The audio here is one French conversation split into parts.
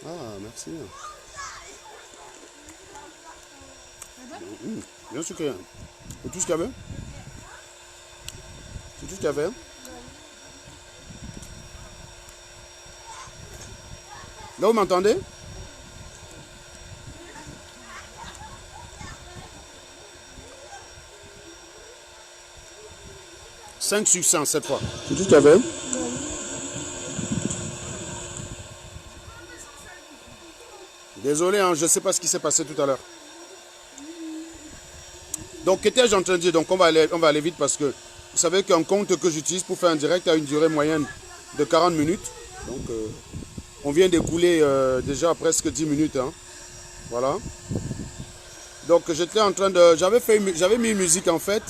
Ah, merci. Bien sûr que c'est tout ce qu'il y avait. C'est tout ce qu'il y avait. Là, vous m'entendez? Cinq succès cette fois. C'est tout ce qu'il y avait. Désolé, hein, je ne sais pas ce qui s'est passé tout à l'heure. Donc, qu'étais-je en train de dire? Donc, on va aller vite parce que vous savez qu'un compte que j'utilise pour faire un direct a une durée moyenne de 40 minutes. Donc, on vient d'écouler déjà presque 10 minutes. Hein. Voilà. Donc, j'étais en train de... J'avais mis une musique, en fait,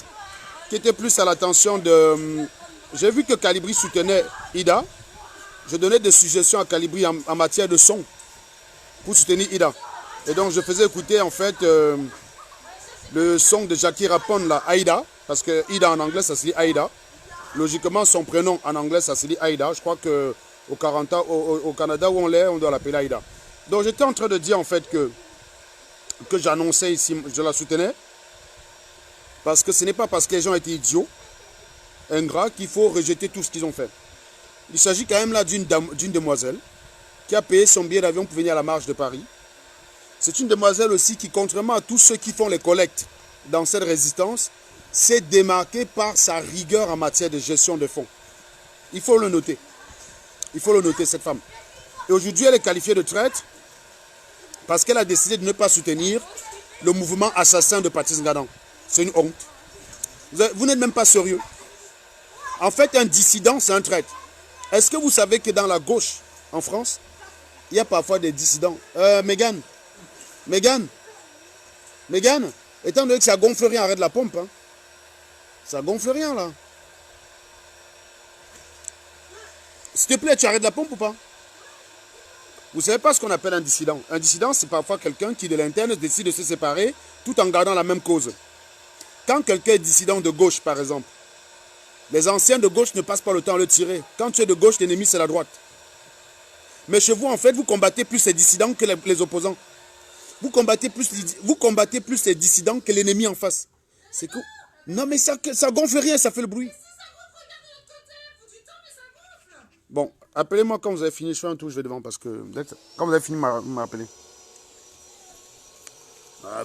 qui était plus à l'attention de... J'ai vu que Calibri soutenait Ida. Je donnais des suggestions à Calibri en matière de son pour soutenir Ida. Et donc, je faisais écouter, en fait... le son de Jackie Rapone, là, Aïda, parce que Ida en anglais, ça se dit Aïda. Logiquement, son prénom en anglais, ça se dit Aïda. Je crois qu'au Canada où on l'est, on doit l'appeler Aïda. Donc, j'étais en train de dire, en fait, que j'annonçais ici, je la soutenais, parce que ce n'est pas parce que les gens étaient idiots, ingrats, qu'il faut rejeter tout ce qu'ils ont fait. Il s'agit quand même là d'une demoiselle qui a payé son billet d'avion pour venir à la marche de Paris. C'est une demoiselle aussi qui, contrairement à tous ceux qui font les collectes dans cette résistance, s'est démarquée par sa rigueur en matière de gestion de fonds. Il faut le noter. Il faut le noter, cette femme. Et aujourd'hui, elle est qualifiée de traître parce qu'elle a décidé de ne pas soutenir le mouvement assassin de Patrice Ngadan. C'est une honte. Vous n'êtes même pas sérieux. En fait, un dissident, c'est un traître. Est-ce que vous savez que dans la gauche, en France, il y a parfois des dissidents? Mégane, étant donné que ça gonfle rien, arrête la pompe. Hein. Ça gonfle rien là. S'il te plaît, tu arrêtes la pompe ou pas? Vous ne savez pas ce qu'on appelle un dissident. Un dissident, c'est parfois quelqu'un qui de l'interne décide de se séparer tout en gardant la même cause. Quand quelqu'un est dissident de gauche, par exemple, les anciens de gauche ne passent pas le temps à le tirer. Quand tu es de gauche, l'ennemi c'est la droite. Mais chez vous, en fait, vous combattez plus les dissidents que les opposants. Vous combattez plus les dissidents que l'ennemi en face. C'est que... Non, mais ça gonfle rien, ça fait le bruit. Bon, appelez-moi quand vous avez fini. Je fais un tour, je vais devant parce que... Quand vous avez fini, m'appelez.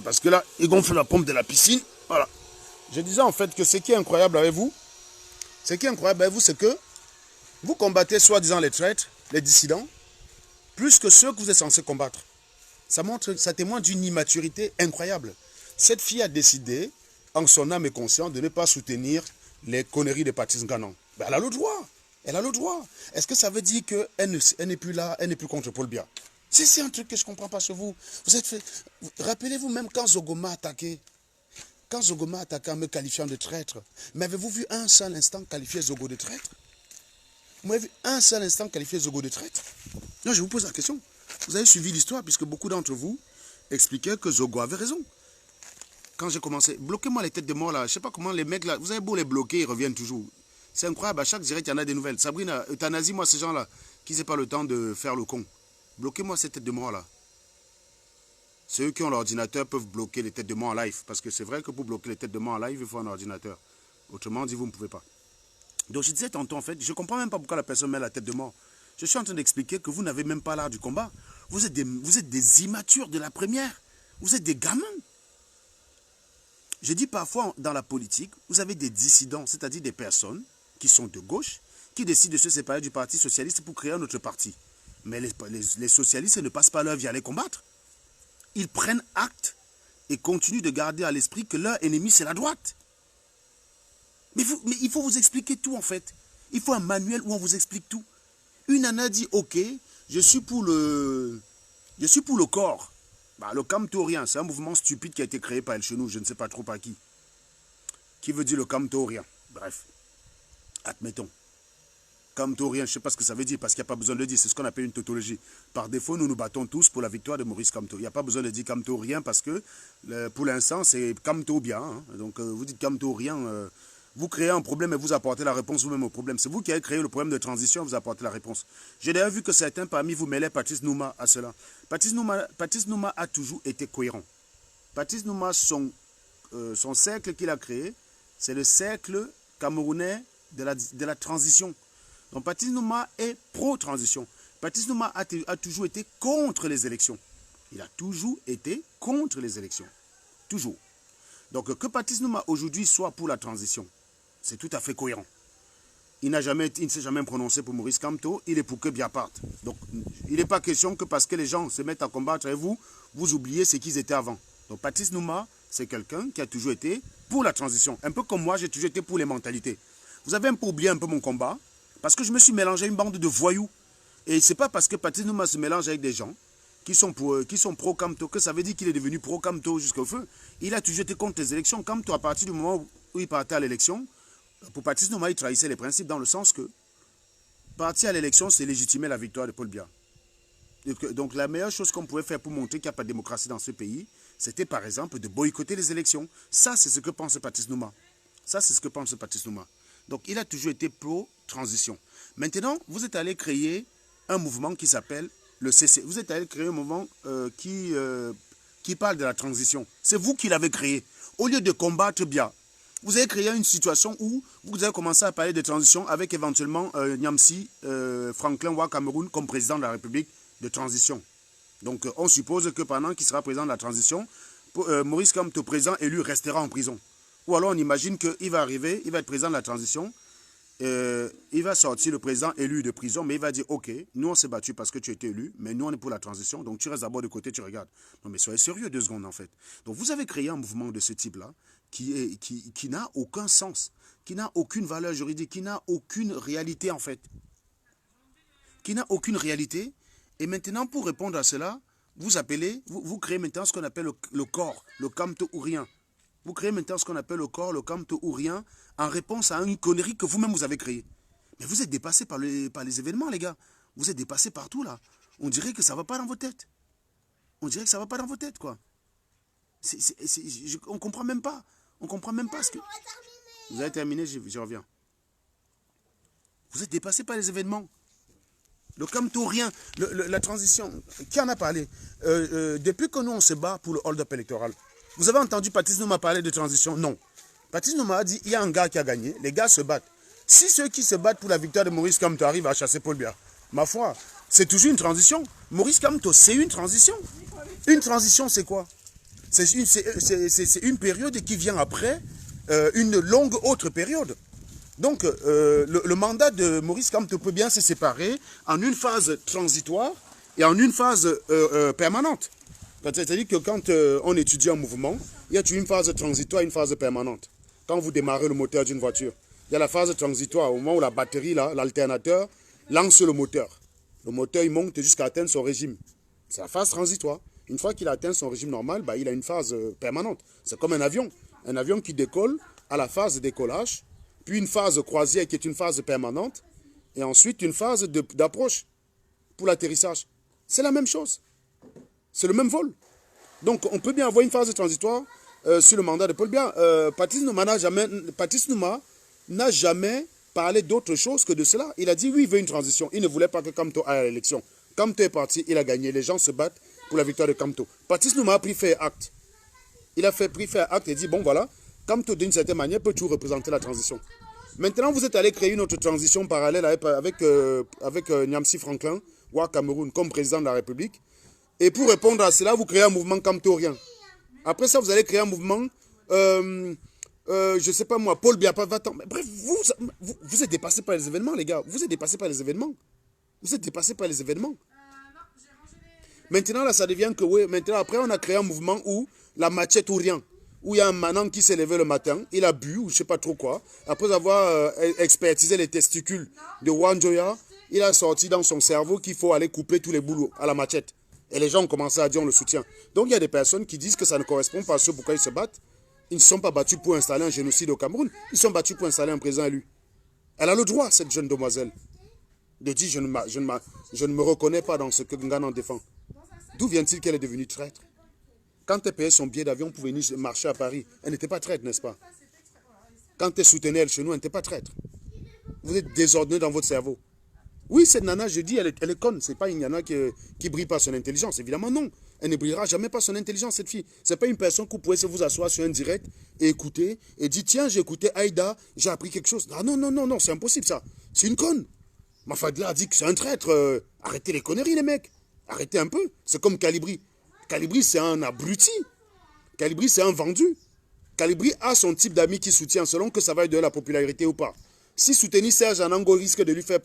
Parce que là, il gonfle la pompe de la piscine. Voilà. Je disais en fait que ce qui est incroyable avec vous, c'est que vous combattez soi-disant les traîtres, les dissidents, plus que ceux que vous êtes censés combattre. Ça témoigne d'une immaturité incroyable. Cette fille a décidé, en son âme et conscience, de ne pas soutenir les conneries de Patrice Ngadan. Ben, elle a le droit. Elle a le droit. Est-ce que ça veut dire qu'elle n'est plus là, elle n'est plus contre Paul Biya? C'est un truc que je ne comprends pas sur vous. Rappelez-vous même quand Zogoma a attaqué. Quand Zogoma a attaqué en me qualifiant de traître, mais avez-vous vu un seul instant qualifier Zogo de traître? Vous m'avez vu un seul instant qualifier Zogo de traître? Non, je vous pose la question. Vous avez suivi l'histoire puisque beaucoup d'entre vous expliquaient que Zogo avait raison. Quand j'ai commencé, bloquez-moi les têtes de mort là. Je ne sais pas comment les mecs là, vous avez beau les bloquer, ils reviennent toujours. C'est incroyable, à chaque direct, il y en a des nouvelles. Sabrina, euthanasie-moi ces gens-là qui n'ont pas le temps de faire le con. Bloquez-moi ces têtes de mort là. Ceux qui ont l'ordinateur peuvent bloquer les têtes de mort en live. Parce que c'est vrai que pour bloquer les têtes de mort en live, il faut un ordinateur. Autrement dit, vous ne pouvez pas. Donc je disais tantôt en fait, je ne comprends même pas pourquoi la personne met la tête de mort. Je suis en train d'expliquer que vous n'avez même pas l'art du combat. Vous êtes des immatures de la première. Vous êtes des gamins. Je dis parfois dans la politique, vous avez des dissidents, c'est-à-dire des personnes qui sont de gauche, qui décident de se séparer du Parti socialiste pour créer un autre parti. Mais les socialistes ne passent pas leur vie à les combattre. Ils prennent acte et continuent de garder à l'esprit que leur ennemi c'est la droite. Mais il faut vous expliquer tout en fait. Il faut un manuel où on vous explique tout. Une nana dit, ok, je suis pour le corps. Bah, le Kamtorien, c'est un mouvement stupide qui a été créé par El Chenou, je ne sais pas trop par qui. Qui veut dire le Kamtorien? Bref, admettons. Kamtorien, je ne sais pas ce que ça veut dire parce qu'il n'y a pas besoin de le dire, c'est ce qu'on appelle une tautologie. Par défaut, nous nous battons tous pour la victoire de Maurice Kamto. Il n'y a pas besoin de dire Kamtorien parce que pour l'instant, c'est Kamto bien. Hein. Donc vous dites Kamtorien, Vous créez un problème et vous apportez la réponse vous-même au problème. C'est vous qui avez créé le problème de transition et vous apportez la réponse. J'ai d'ailleurs vu que certains parmi vous mêlaient Patrice Nouma à cela. Patrice Nouma a toujours été cohérent. Patrice Nouma, son cercle qu'il a créé, c'est le cercle camerounais de la transition. Donc Patrice Nouma est pro-transition. Patrice Nouma a toujours été contre les élections. Il a toujours été contre les élections. Toujours. Donc que Patrice Nouma aujourd'hui soit pour la transition, c'est tout à fait cohérent. Il ne s'est jamais prononcé pour Maurice Kamto, il est pour que Biya parte. Donc il n'est pas question que parce que les gens se mettent à combattre et vous oubliez ce qu'ils étaient avant. Donc Patrice Nouma, c'est quelqu'un qui a toujours été pour la transition. Un peu comme moi, j'ai toujours été pour les mentalités. Vous avez un peu oublié un peu mon combat, parce que je me suis mélangé à une bande de voyous. Et ce n'est pas parce que Patrice Nouma se mélange avec des gens qui sont pro-Kamto que ça veut dire qu'il est devenu pro-Kamto jusqu'au feu. Il a toujours été contre les élections. Kamto, à partir du moment où il partait à l'élection, pour Patrice Nouma, il trahissait les principes dans le sens que partir à l'élection, c'est légitimer la victoire de Paul Biya. Donc la meilleure chose qu'on pouvait faire pour montrer qu'il n'y a pas de démocratie dans ce pays, c'était par exemple de boycotter les élections. Ça, c'est ce que pense Patrice Nouma. Ça, c'est ce que pense Patrice Nouma. Donc il a toujours été pro-transition. Maintenant, vous êtes allé créer un mouvement qui s'appelle le CC. Vous êtes allé créer un mouvement qui parle de la transition. C'est vous qui l'avez créé. Au lieu de combattre Biya, vous avez créé une situation où vous avez commencé à parler de transition avec éventuellement Nyamsi Franklin Wa Cameroun comme président de la République de transition. Donc on suppose que pendant qu'il sera président de la transition, Maurice Kamto, président élu, restera en prison. Ou alors on imagine qu'il va arriver, il va être président de la transition, il va sortir le président élu de prison, mais il va dire, ok, nous on s'est battu parce que tu étais élu, mais nous on est pour la transition, donc tu restes d'abord de côté, tu regardes. Non mais soyez sérieux 2 secondes en fait. Donc vous avez créé un mouvement de ce type-là, qui n'a aucun sens, qui n'a aucune valeur juridique, qui n'a aucune réalité en fait. Qui n'a aucune réalité. Et maintenant, pour répondre à cela, vous créez maintenant ce qu'on appelle le corps, le Kamto ou rien. Vous créez maintenant ce qu'on appelle le corps, le Kamto ou rien, en réponse à une connerie que vous-même vous avez créée. Mais vous êtes dépassé par les événements, les gars. Vous êtes dépassé partout, là. On dirait que ça ne va pas dans vos têtes. On dirait que ça ne va pas dans vos têtes, quoi. On ne comprend même pas. On ne comprend même pas ce que... Vous avez terminé, je reviens. Vous êtes dépassé par les événements. Le Kamto, rien. La transition. Qui en a parlé? Depuis que nous, on se bat pour le hold-up électoral. Vous avez entendu Patrice Nouma parler de transition? Non. Patrice Nouma a dit, il y a un gars qui a gagné. Les gars se battent. Si ceux qui se battent pour la victoire de Maurice Kamto arrivent à chasser Paul Biya, ma foi, c'est toujours une transition. Maurice Kamto, c'est une transition. Une transition, c'est quoi? C'est une période qui vient après une longue autre période. Donc, le mandat de Maurice Kamto peut bien se séparer en une phase transitoire et en une phase permanente. C'est-à-dire que quand on étudie un mouvement, il y a toujours une phase transitoire et une phase permanente. Quand vous démarrez le moteur d'une voiture, il y a la phase transitoire, au moment où la batterie, l'alternateur, lance le moteur. Le moteur, il monte jusqu'à atteindre son régime. C'est la phase transitoire. Une fois qu'il atteint son régime normal, bah, il a une phase permanente. C'est comme un avion. Un avion qui décolle à la phase de décollage, puis une phase croisière qui est une phase permanente, et ensuite une phase d'approche pour l'atterrissage. C'est la même chose. C'est le même vol. Donc on peut bien avoir une phase transitoire sur le mandat de Paul Biya. Patrice Nouma n'a jamais parlé d'autre chose que de cela. Il a dit oui, il veut une transition. Il ne voulait pas que Kamto aille à l'élection. Kamto est parti, il a gagné. Les gens se battent pour la victoire de Kamto. Patrice Nouma a pris fait acte. Il a pris fait acte et dit bon voilà, Kamto d'une certaine manière peut toujours représenter la transition. Maintenant vous êtes allé créer une autre transition parallèle avec Nyamsi Franklin Wa Cameroun comme président de la République. Et pour répondre à cela, vous créez un mouvement Kamtorien. Après ça, vous allez créer un mouvement, je ne sais pas moi, Paul Biya. Bref, vous êtes dépassé par les événements, les gars. Vous êtes dépassé par les événements. Vous êtes dépassé par les événements. Maintenant, là, ça devient que, oui, maintenant, après, on a créé un mouvement où la machette ou rien. Où il y a un manant qui s'est levé le matin, il a bu, ou je ne sais pas trop quoi. Après avoir expertisé les testicules de Wanjoya, il a sorti dans son cerveau qu'il faut aller couper tous les boulots à la machette. Et les gens ont commencé à dire on le soutient. Donc il y a des personnes qui disent que ça ne correspond pas à ce pourquoi ils se battent. Ils ne sont pas battus pour installer un génocide au Cameroun. Ils sont battus pour installer un président élu. Elle a le droit, cette jeune demoiselle, de dire je ne me reconnais pas dans ce que Ngana défend. D'où vient-il qu'elle est devenue traître? Quand elle payait son billet d'avion pour venir marcher à Paris, elle n'était pas traître, n'est-ce pas? Quand tu es soutenelle chez nous, elle n'était pas traître. Vous êtes désordonné dans votre cerveau. Oui, cette nana, je dis, elle est conne. Ce n'est pas une nana qui ne brille pas son intelligence. Évidemment, non. Elle ne brillera jamais pas son intelligence, cette fille. Ce n'est pas une personne que vous pouvez vous asseoir sur un direct et écouter et dire, tiens, j'ai écouté Aïda, j'ai appris quelque chose. Ah non, non, non, non, c'est impossible ça. C'est une conne. Mafadla a dit que c'est un traître. Arrêtez les conneries, les mecs. Arrêtez un peu. C'est comme Calibri. Calibri, c'est un abruti. Calibri, c'est un vendu. Calibri a son type d'amis qui soutient selon que ça va lui donner la popularité ou pas. Si soutenir Serge Anango risque de lui faire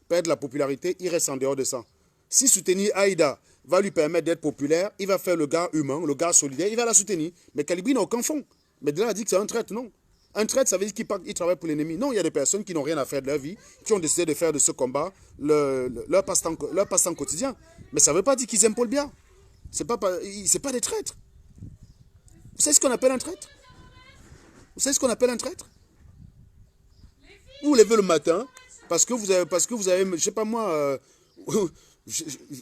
perdre la popularité, il reste en dehors de ça. Si soutenir Aïda va lui permettre d'être populaire, il va faire le gars humain, le gars solidaire, il va la soutenir. Mais Calibri n'a aucun fond. Mais de là, a dit que c'est un traître, non. Un traître, ça veut dire qu'il travaille pour l'ennemi. Non, il y a des personnes qui n'ont rien à faire de leur vie, qui ont décidé de faire de ce combat leur passe-temps quotidien. Mais ça ne veut pas dire qu'ils aiment Paul Biya. Ce n'est pas des traîtres. Vous savez ce qu'on appelle un traître? Vous savez ce qu'on appelle un traître? Vous vous levez le matin parce que vous avez je sais pas moi, vous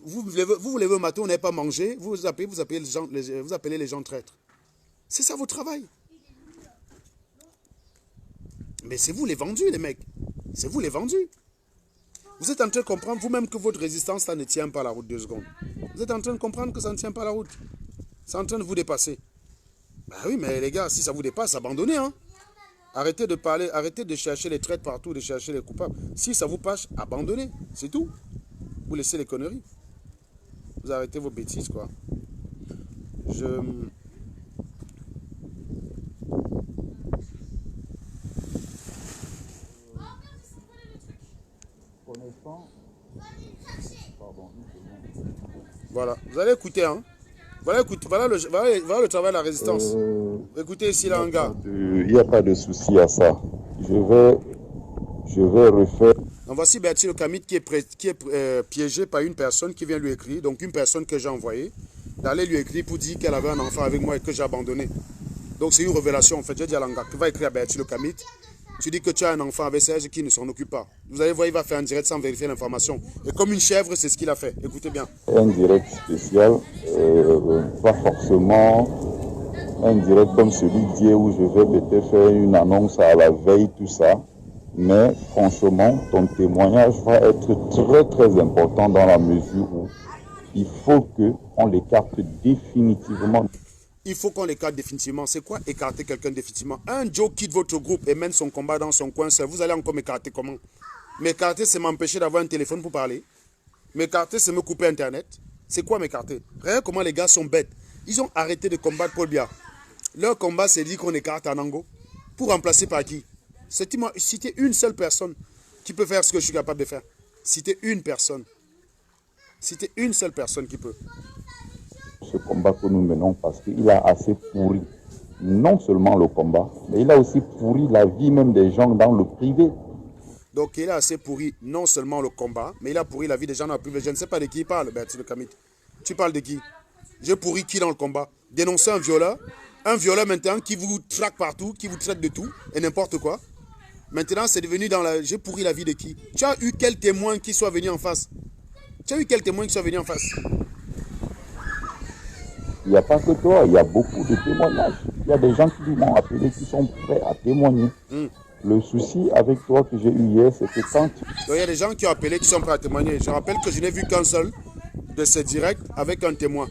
vous levez le matin, vous n'avez pas mangé, vous appelez les gens traîtres. C'est ça votre travail. Mais c'est vous les vendus, les mecs. C'est vous les vendus. Vous êtes en train de comprendre vous-même que votre résistance là ne tient pas la route 2 secondes. Vous êtes en train de comprendre que ça ne tient pas la route. C'est en train de vous dépasser. Ben oui, mais les gars, si ça vous dépasse, abandonnez, hein. Arrêtez de parler, arrêtez de chercher les traîtres partout, de chercher les coupables. Si ça vous passe, abandonnez. C'est tout. Vous laissez les conneries. Vous arrêtez vos bêtises, quoi. Voilà. Vous allez écouter, hein. Voilà le travail de la résistance. Écoutez ici, là, un gars. Il n'y a pas de souci à ça. Je vais refaire. Donc voici Bertie Le Kamit qui est piégé par une personne qui vient lui écrire. Donc une personne que j'ai envoyée d'aller lui écrire pour dire qu'elle avait un enfant avec moi et que j'ai abandonné. Donc c'est une révélation en fait. J'ai dit à l'anga, tu vas écrire à Bertie Le Kamit. Tu dis que tu as un enfant avec Serge qui ne s'en occupe pas. Vous allez voir, il va faire un direct sans vérifier l'information. Et comme une chèvre, c'est ce qu'il a fait. Écoutez bien. Un direct spécial, pas forcément un direct comme celui d'hier où je vais peut-être faire une annonce à la veille, tout ça. Mais franchement, ton témoignage va être très très important dans la mesure où il faut qu'on l'écarte définitivement. Il faut qu'on l'écarte définitivement. C'est quoi écarter quelqu'un définitivement? Un Joe quitte votre groupe et mène son combat dans son coin seul. Vous allez encore m'écarter comment? M'écarter, c'est m'empêcher d'avoir un téléphone pour parler. M'écarter, c'est me couper Internet. C'est quoi m'écarter? Regarde comment les gars sont bêtes. Ils ont arrêté de combattre Paul Biya. Leur combat, c'est dit qu'on écarte Anango. Pour remplacer par qui? Citez une seule personne qui peut faire ce que je suis capable de faire. Citez une personne. Citez une seule personne qui peut. Ce combat que nous menons parce qu'il a assez pourri non seulement le combat, mais il a aussi pourri la vie même des gens dans le privé. Donc il a assez pourri non seulement le combat, mais il a pourri la vie des gens dans le privé. Je ne sais pas de qui il parle, Bertie Le Kamit. Tu parles de qui? J'ai pourri qui dans le combat? Dénoncer un violeur maintenant qui vous traque partout, qui vous traite de tout et n'importe quoi. Maintenant c'est devenu dans la... J'ai pourri la vie de qui? Tu as eu quel témoin qui soit venu en face? Tu as eu quel témoin qui soit venu en face? Il n'y a pas que toi, il y a beaucoup de témoignages. Il y a des gens qui m'ont appelé, qui sont prêts à témoigner. Le souci avec toi que j'ai eu hier, c'est que quand tu... Donc, il y a des gens qui ont appelé, qui sont prêts à témoigner. Je rappelle que je n'ai vu qu'un seul de ces directs avec un témoin.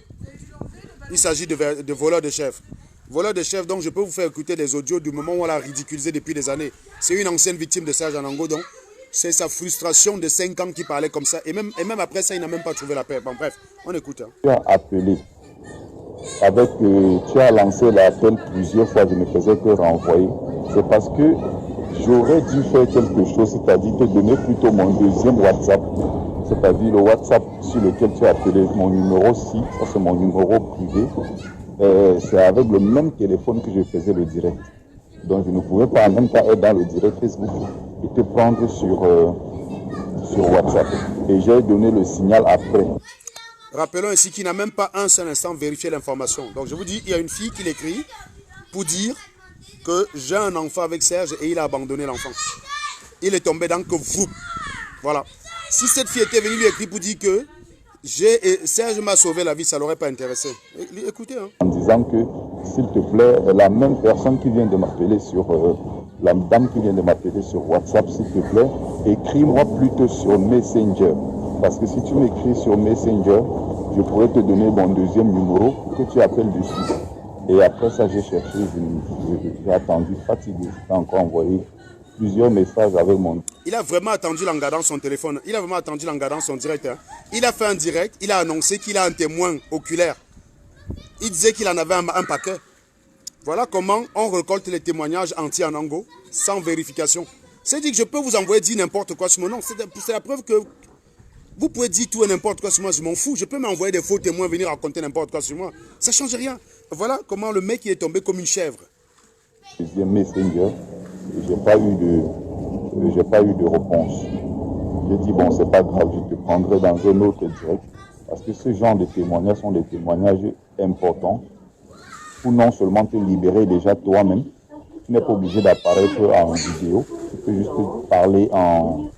Il s'agit de voleur de chef. Voleur de chef, donc je peux vous faire écouter des audios du moment où on l'a ridiculisé depuis des années. C'est une ancienne victime de Serge Anango, donc c'est sa frustration de 5 ans qui parlait comme ça. Et même après ça, il n'a même pas trouvé la paix. Bon, bref, on écoute. Hein. Tu as appelé. Tu as lancé l'appel plusieurs fois, je ne faisais que renvoyer. C'est parce que j'aurais dû faire quelque chose, c'est-à-dire te donner plutôt mon deuxième WhatsApp, c'est-à-dire le WhatsApp sur lequel tu as appelé mon numéro 6, ça c'est mon numéro privé. C'est avec le même téléphone que je faisais le direct. Donc je ne pouvais pas en même temps être dans le direct Facebook et te prendre sur WhatsApp. Et j'ai donné le signal après. Rappelons ici qu'il n'a même pas un seul instant vérifié l'information. Donc je vous dis, il y a une fille qui l'écrit pour dire que j'ai un enfant avec Serge et il a abandonné l'enfant. Il est tombé dans que vous. Voilà. Si cette fille était venue lui écrire pour dire que Serge m'a sauvé la vie, ça ne l'aurait pas intéressé. Écoutez. Hein. En disant que, s'il te plaît, la même personne qui vient de m'appeler sur la dame qui vient de m'appeler sur WhatsApp, s'il te plaît, écris-moi plutôt sur Messenger. Parce que si tu m'écris sur Messenger, je pourrais te donner mon deuxième numéro que tu appelles dessus. Et après ça, j'ai cherché, j'ai attendu, fatigué. J'ai encore envoyé plusieurs messages avec mon... Il a vraiment attendu en regardant son téléphone. Il a vraiment attendu en regardant son direct. Hein. Il a fait un direct, il a annoncé qu'il a un témoin oculaire. Il disait qu'il en avait un paquet. Voilà comment on récolte les témoignages entiers en Ango, sans vérification. C'est-à-dire que je peux vous envoyer dire n'importe quoi sur mon nom. C'est la preuve que vous pouvez dire tout et n'importe quoi sur moi, je m'en fous. Je peux m'envoyer des faux témoins venir raconter n'importe quoi sur moi. Ça ne change rien. Voilà comment le mec il est tombé comme une chèvre. Deuxième Messenger, j'ai pas eu de réponse. J'ai dit bon, c'est pas grave, je te prendrai dans un autre direct. Parce que ce genre de témoignages sont des témoignages importants pour non seulement te libérer déjà toi-même. Tu n'es pas obligé d'apparaître en vidéo. Tu peux juste parler en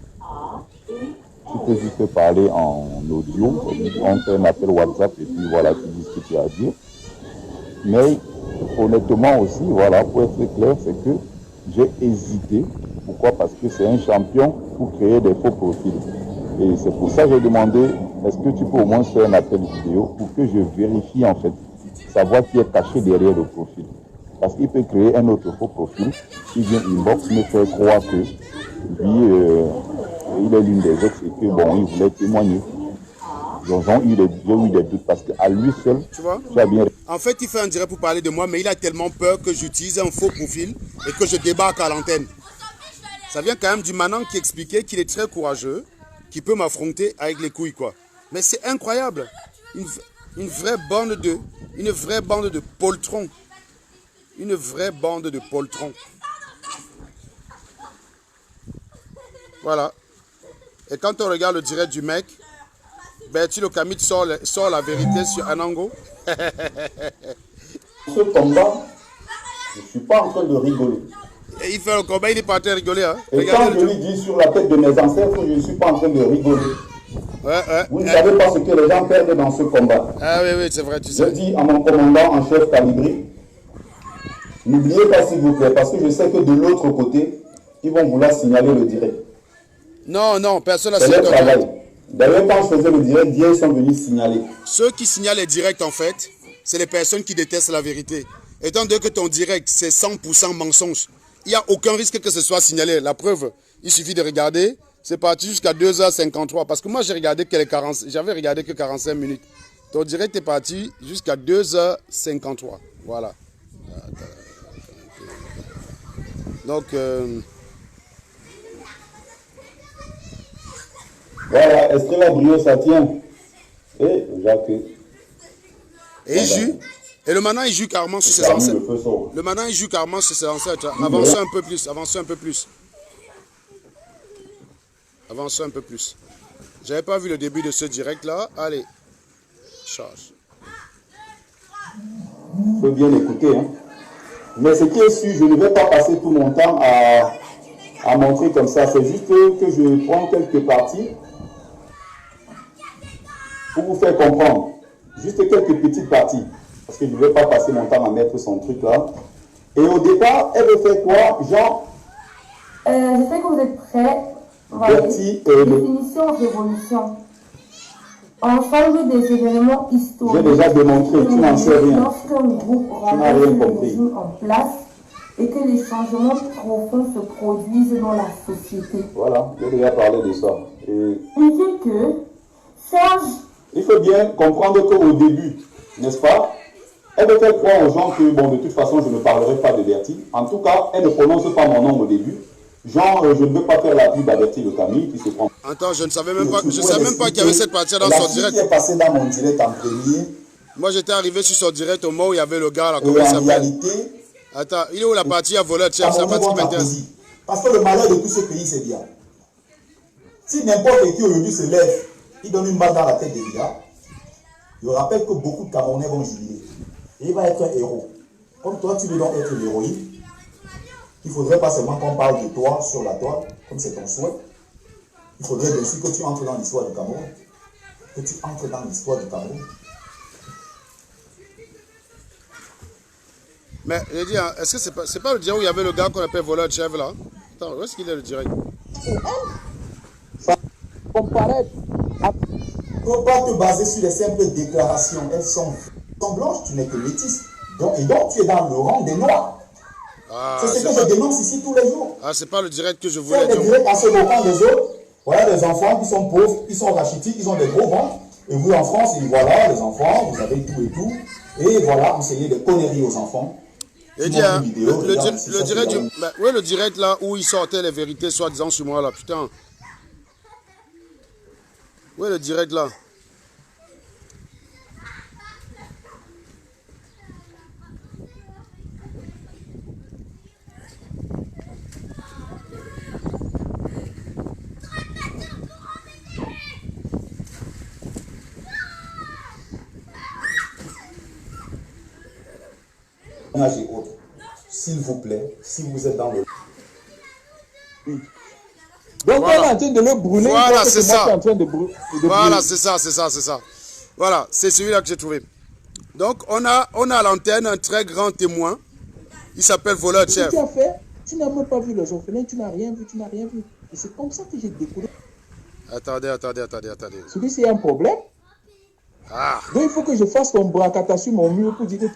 audio. On fait un appel WhatsApp et puis voilà, tu dis ce que tu as à dire. Mais honnêtement aussi, voilà, pour être clair, c'est que j'ai hésité. Pourquoi? Parce que c'est un champion pour créer des faux profils. Et c'est pour ça que j'ai demandé, est-ce que tu peux au moins faire un appel vidéo pour que je vérifie en fait, savoir qui est caché derrière le profil. Parce qu'il peut créer un autre faux profil, qui vient inbox me faire croire que lui, il est l'une des ex et que bon, il voulait témoigner. J'ai eu des doutes parce qu'à lui seul, tu vois, tu as bien... En fait, il fait un direct pour parler de moi, mais il a tellement peur que j'utilise un faux profil et que je débarque à l'antenne. Ça vient quand même du Manan qui expliquait qu'il est très courageux, qui peut m'affronter avec les couilles, quoi. Mais c'est incroyable. Une vraie bande de poltrons. Une vraie bande de poltrons. Voilà. Et quand on regarde le direct du mec, Bertil Okamit sort la vérité sur Anango. Ce combat, je ne suis pas en train de rigoler. Et il fait le combat, il est pas en train de rigoler. Hein. Et quand je lui dis sur la tête de mes ancêtres, je ne suis pas en train de rigoler. Vous ne savez pas ce que les gens perdent dans ce combat. Ah oui, c'est vrai, tu sais. Je dis à mon commandant en chef Calibri, n'oubliez pas s'il vous plaît, parce que je sais que de l'autre côté, ils vont vouloir signaler le direct. Non, personne n'a signalé. C'est leur travail. direct. D'ailleurs, quand je faisais le direct, ils sont venus signaler. Ceux qui signalent les directs, en fait, c'est les personnes qui détestent la vérité. Étant donné que ton direct, c'est 100% mensonge, il n'y a aucun risque que ce soit signalé. La preuve, il suffit de regarder. C'est parti jusqu'à 2h53. Parce que moi, j'avais regardé que 45 minutes. Ton direct est parti jusqu'à 2h53. Voilà. Donc... Voilà, est-ce que la brio ça tient? Et Jacques. Et il joue. Et le Manan, il joue carrément sur ses ancêtres. Le Manan, il joue carrément sur ses ancêtres. Avancez un peu plus, avancez un peu plus. Avancez un peu plus. J'avais pas vu le début de ce direct là. Allez. Charge. Il faut bien écouter. Hein. Mais ce qui est sûr, je ne vais pas passer tout mon temps à montrer comme ça. C'est juste que je prends quelques parties pour vous faire comprendre. Juste quelques petites parties. Parce que je ne vais pas passer mon temps à mettre son truc là. Et au départ, elle veut faire quoi, Jean? Je sais que vous êtes prêts. Voilà. Définition, révolution. Ensemble des événements historiques. J'ai déjà démontré, tu n'en sais rien. Lorsqu'un groupe renverse le régime en place et que les changements profonds se produisent dans la société. Voilà, j'ai déjà parlé de ça. Et il dit que Serge... Il faut bien comprendre qu'au début, n'est-ce pas, elle veut faire croire aux gens que, bon, de toute façon, je ne parlerai pas de Bertie. En tout cas, elle ne prononce pas mon nom au début. Genre, je ne veux pas faire la pub à Bertie de Camille qui se prend. Attends, je ne savais même pas, qu'il y avait cette partie dans son direct. Qui est passée dans mon direct en premier. Moi, j'étais arrivé sur son direct au moment où il y avait le gars là, comment il en s'appelle? réalité, attends, il est où la partie à voler, c'est la partie qui m'intéresse. Parce que le malheur de tout ce pays, c'est bien. Si n'importe qui aujourd'hui se lève, il donne une balle dans la tête des gars, je rappelle que beaucoup de Camerounais vont jubiler. Et il va être un héros. Comme toi, tu veux donc être l'héroïne, il ne faudrait pas seulement qu'on parle de toi sur la toile, comme c'est ton souhait. Il faudrait bien sûr que tu entres dans l'histoire du Cameroun. Que tu entres dans l'histoire du Cameroun. Mais je dis, est-ce que c'est pas le direct où il y avait le gars qu'on appelle voleur de chèvre là? Attends, où est-ce qu'il est le direct? Ça comparaît. Il ne faut pas te baser sur les simples déclarations. Elles sont blanches, tu n'es que métisse. Et donc tu es dans le rang des noirs. C'est ce que je dénonce ici tous les jours. Ah, c'est pas le direct que je voulais dire. Le direct en se moquant des autres. Voilà des enfants qui sont pauvres, qui sont rachitiques, ils ont des gros ventres. Et vous en France, voilà les enfants, vous avez tout et tout. Et voilà, vous essayez des conneries aux enfants. Et dire, le direct là où ils sortaient les vérités soi-disant sur moi là, putain. Où est le direct là? S'il vous plaît, si vous êtes dans le... Donc voilà. On est en train de le brûler. Voilà, c'est ça. Voilà, c'est ça. Voilà, c'est celui-là que j'ai trouvé. Donc, on a à l'antenne un très grand témoin. Il s'appelle voleur de chef. Tu as fait, tu n'as même pas vu les orphelins, tu n'as rien vu. Et c'est comme ça que j'ai découvert. Attendez. Celui-ci a un problème. Ah. Donc, il faut que je fasse ton bracata sur mon mur pour dire que...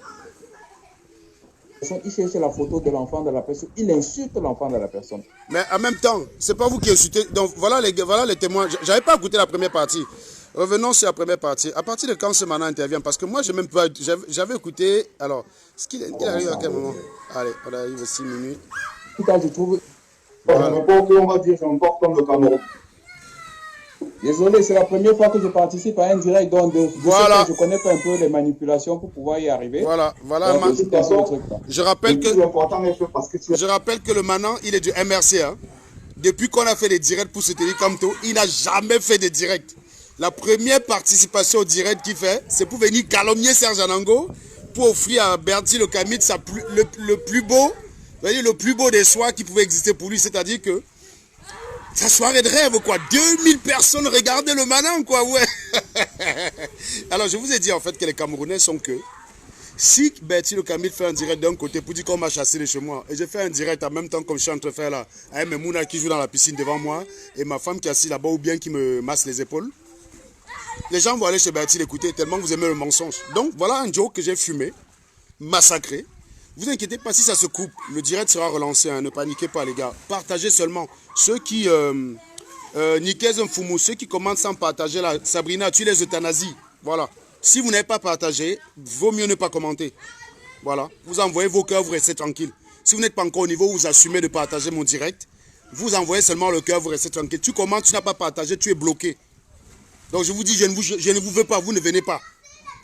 Il cherche la photo de l'enfant de la personne, il insulte l'enfant de la personne. Mais en même temps, c'est pas vous qui insultez. Donc voilà les témoins. J'avais pas écouté la première partie. Revenons sur la première partie. À partir de quand ce maintenant intervient? Parce que moi, j'ai même pas. J'avais écouté. Alors, il arrive à quel moment? Allez, on arrive à 6 minutes. Tout à l'heure, je trouve. Voilà. On va dire, c'est encore comme le Cameroun. Désolé, c'est la première fois que je participe à un direct, donc voilà. Je connais pas un peu les manipulations pour pouvoir y arriver. Voilà. Donc, je rappelle que le Manan, il est du MRC. Hein. Depuis qu'on a fait des directs pour se tenir comme tout, il n'a jamais fait de direct. La première participation au direct qu'il fait, c'est pour venir calomnier Serge Anango, pour offrir à Bertie Le Camit le plus beau des soirs qui pouvait exister pour lui, c'est-à-dire que sa soirée de rêve, quoi. 2000 personnes regardaient le Manan, quoi, ouais. Alors, je vous ai dit, en fait, que les Camerounais sont que... Si Bertie Le Camit fait un direct d'un côté pour dire qu'on m'a chassé de chez moi, et je fais un direct en même temps comme je suis en train de faire là, avec mes Mouna qui joue dans la piscine devant moi, et ma femme qui est assise là-bas ou bien qui me masse les épaules, les gens vont aller chez Bertie l'écouter tellement vous aimez le mensonge. Donc, voilà un joke que j'ai fumé, massacré. Vous inquiétez pas si ça se coupe, le direct sera relancé, hein, ne paniquez pas les gars. Partagez seulement. Ceux qui, Nikez Mfumu, ceux qui commencent sans partager, là, Sabrina, tu les euthanasies. Voilà. Si vous n'avez pas partagé, vaut mieux ne pas commenter. Voilà. Vous envoyez vos cœurs, vous restez tranquille. Si vous n'êtes pas encore au niveau où vous assumez de partager mon direct, vous envoyez seulement le cœur, vous restez tranquille. Tu commentes, tu n'as pas partagé, tu es bloqué. Donc je vous dis, je ne vous veux pas, vous ne venez pas.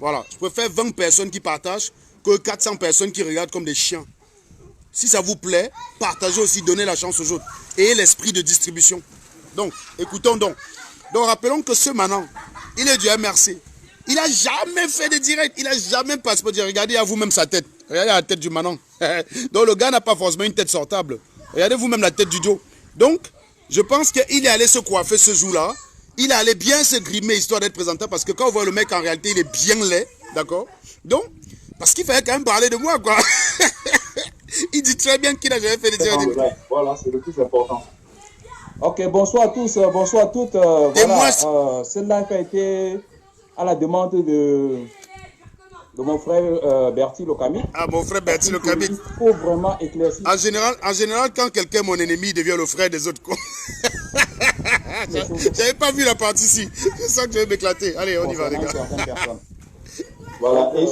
Voilà. Je préfère 20 personnes qui partagent que 400 personnes qui regardent comme des chiens. Si ça vous plaît, partagez aussi, donnez la chance aux autres. Et l'esprit de distribution. Donc, écoutons donc. Donc, rappelons que ce Manan, il est du MRC. Il n'a jamais fait de direct. Il n'a jamais passé pour dire, regardez à vous-même sa tête. Regardez la tête du Manan. Donc, le gars n'a pas forcément une tête sortable. Regardez vous-même la tête du Joe. Donc, je pense qu'il est allé se coiffer ce jour-là. Il est allé bien se grimer histoire d'être présentable. Parce que quand on voit le mec, en réalité, il est bien laid. D'accord? Donc, parce qu'il fallait quand même parler de moi, quoi. Il dit très bien qu'il n'a jamais fait de direct. Voilà, c'est le plus important. Ok, bonsoir à tous, bonsoir à toutes. Voilà, celle-là qui a été à la demande de mon frère Bertie Le Camit. Ah, mon frère Bertie Le Camit. Il faut vraiment éclaircir. En général, quand quelqu'un est mon ennemi, il devient le frère des autres. J'avais pas vu la partie ici. C'est ça que je vais m'éclater. Allez, on y va, les gars. Voilà, et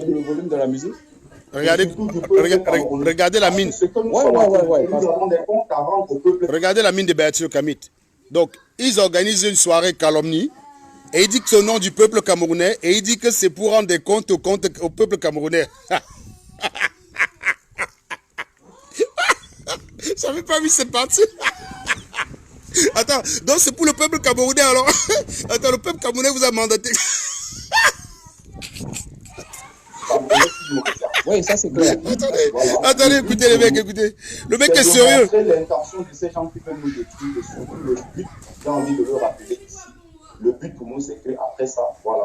le volume de la musique. Regardez la mine. Regardez la mine de Bertie Le Camit. Donc, ils organisent une soirée calomnie et ils disent que c'est au nom du peuple camerounais et ils disent que c'est pour rendre des comptes au peuple camerounais. J'avais pas vu cette partie. Attends, donc c'est pour le peuple camerounais alors. Attends, le peuple camerounais vous a mandaté. Oui, ça c'est clair. Attendez, écoutez les mecs, écoutez. Le mec est sérieux. L'intention de ces gens qui veulent nous détruire, surtout le but, j'ai envie de le rappeler ici. Le but pour nous, c'est qu'après ça, voilà,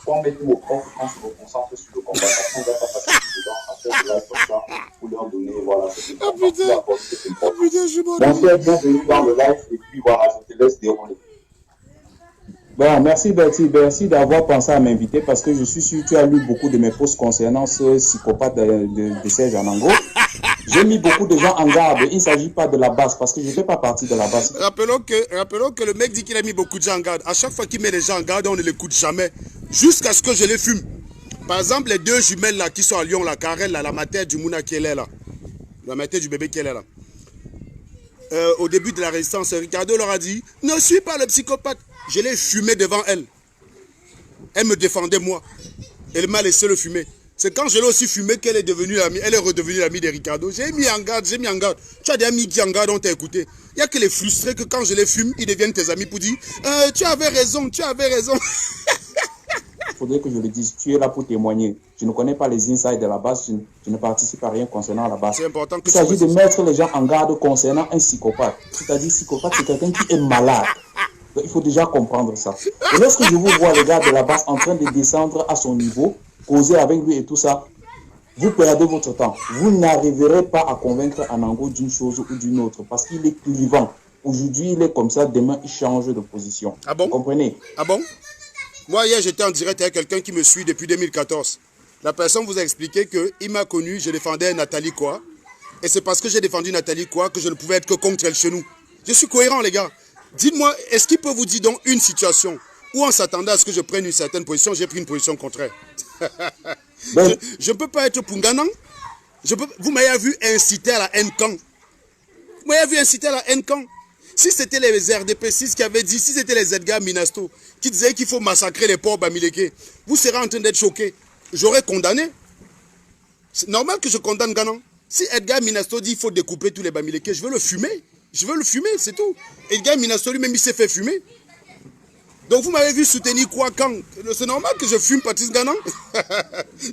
on met tout au propre, on se concentre sur le combat. On va pas passer dedans à faire de live comme ça pour leur donner, voilà, cette Bonsoir, bienvenue dans le live et puis voilà, je te laisse dérouler. Bon, merci Bertie, merci d'avoir pensé à m'inviter parce que je suis sûr que tu as lu beaucoup de mes posts concernant ce psychopathe de Serge Anango. J'ai mis beaucoup de gens en garde. Il ne s'agit pas de la base parce que je ne fais pas partie de la base. Rappelons que le mec dit qu'il a mis beaucoup de gens en garde. À chaque fois qu'il met les gens en garde, on ne l'écoute jamais. Jusqu'à ce que je les fume. Par exemple, les deux jumelles là qui sont à Lyon, la Karel, là, la matière du Mouna qui est là. La matière du bébé qui est là. Au début de la résistance, Ricardo leur a dit « Ne suis pas le psychopathe ». Je l'ai fumé devant elle. Elle me défendait moi. Elle m'a laissé le fumer. C'est quand je l'ai aussi fumé qu'elle est devenue l'amie. Elle est redevenue l'amie de Ricardo. J'ai mis en garde, j'ai mis en garde. Tu as des amis qui en garde, on t'a écouté. Il n'y a que les frustrés que quand je les fume, ils deviennent tes amis pour dire tu avais raison, tu avais raison. Il faudrait que je le dise. Tu es là pour témoigner. Je ne connais pas les insides de la base. Je ne participe à rien concernant la base. C'est important que il s'agit de mettre les gens en garde concernant un psychopathe. C'est-à-dire, psychopathe, c'est quelqu'un qui est malade. Il faut déjà comprendre ça. Et lorsque je vous vois, les gars de la base, en train de descendre à son niveau, causer avec lui et tout ça, vous perdez votre temps. Vous n'arriverez pas à convaincre Anango d'une chose ou d'une autre parce qu'il est clivant. Aujourd'hui, il est comme ça, demain, il change de position. Ah bon? Vous comprenez? Ah bon? Moi, hier, j'étais en direct avec quelqu'un qui me suit depuis 2014. La personne vous a expliqué qu'il m'a connu, je défendais Nathalie Koa. Et c'est parce que j'ai défendu Nathalie Koa que je ne pouvais être que contre elle chez nous. Je suis cohérent, les gars. Dites-moi, est-ce qu'il peut vous dire donc une situation où on s'attendait à ce que je prenne une certaine position, j'ai pris une position contraire. Je ne peux pas être Punganang. Vous m'avez vu inciter à la haine quand? Vous m'avez vu inciter à la haine quand? Si c'était les RDP6 qui avaient dit, si c'était les Edgar Minasto qui disaient qu'il faut massacrer les pauvres Bamileke, vous serez en train d'être choqué. J'aurais condamné. C'est normal que je condamne Ganan. Si Edgar Minasto dit qu'il faut découper tous les Bamileke, je veux le fumer. Je veux le fumer, c'est tout. Edgar Minasto lui-même, il s'est fait fumer. Donc vous m'avez vu soutenir quoi quand? C'est normal que je fume Patrice Ganan.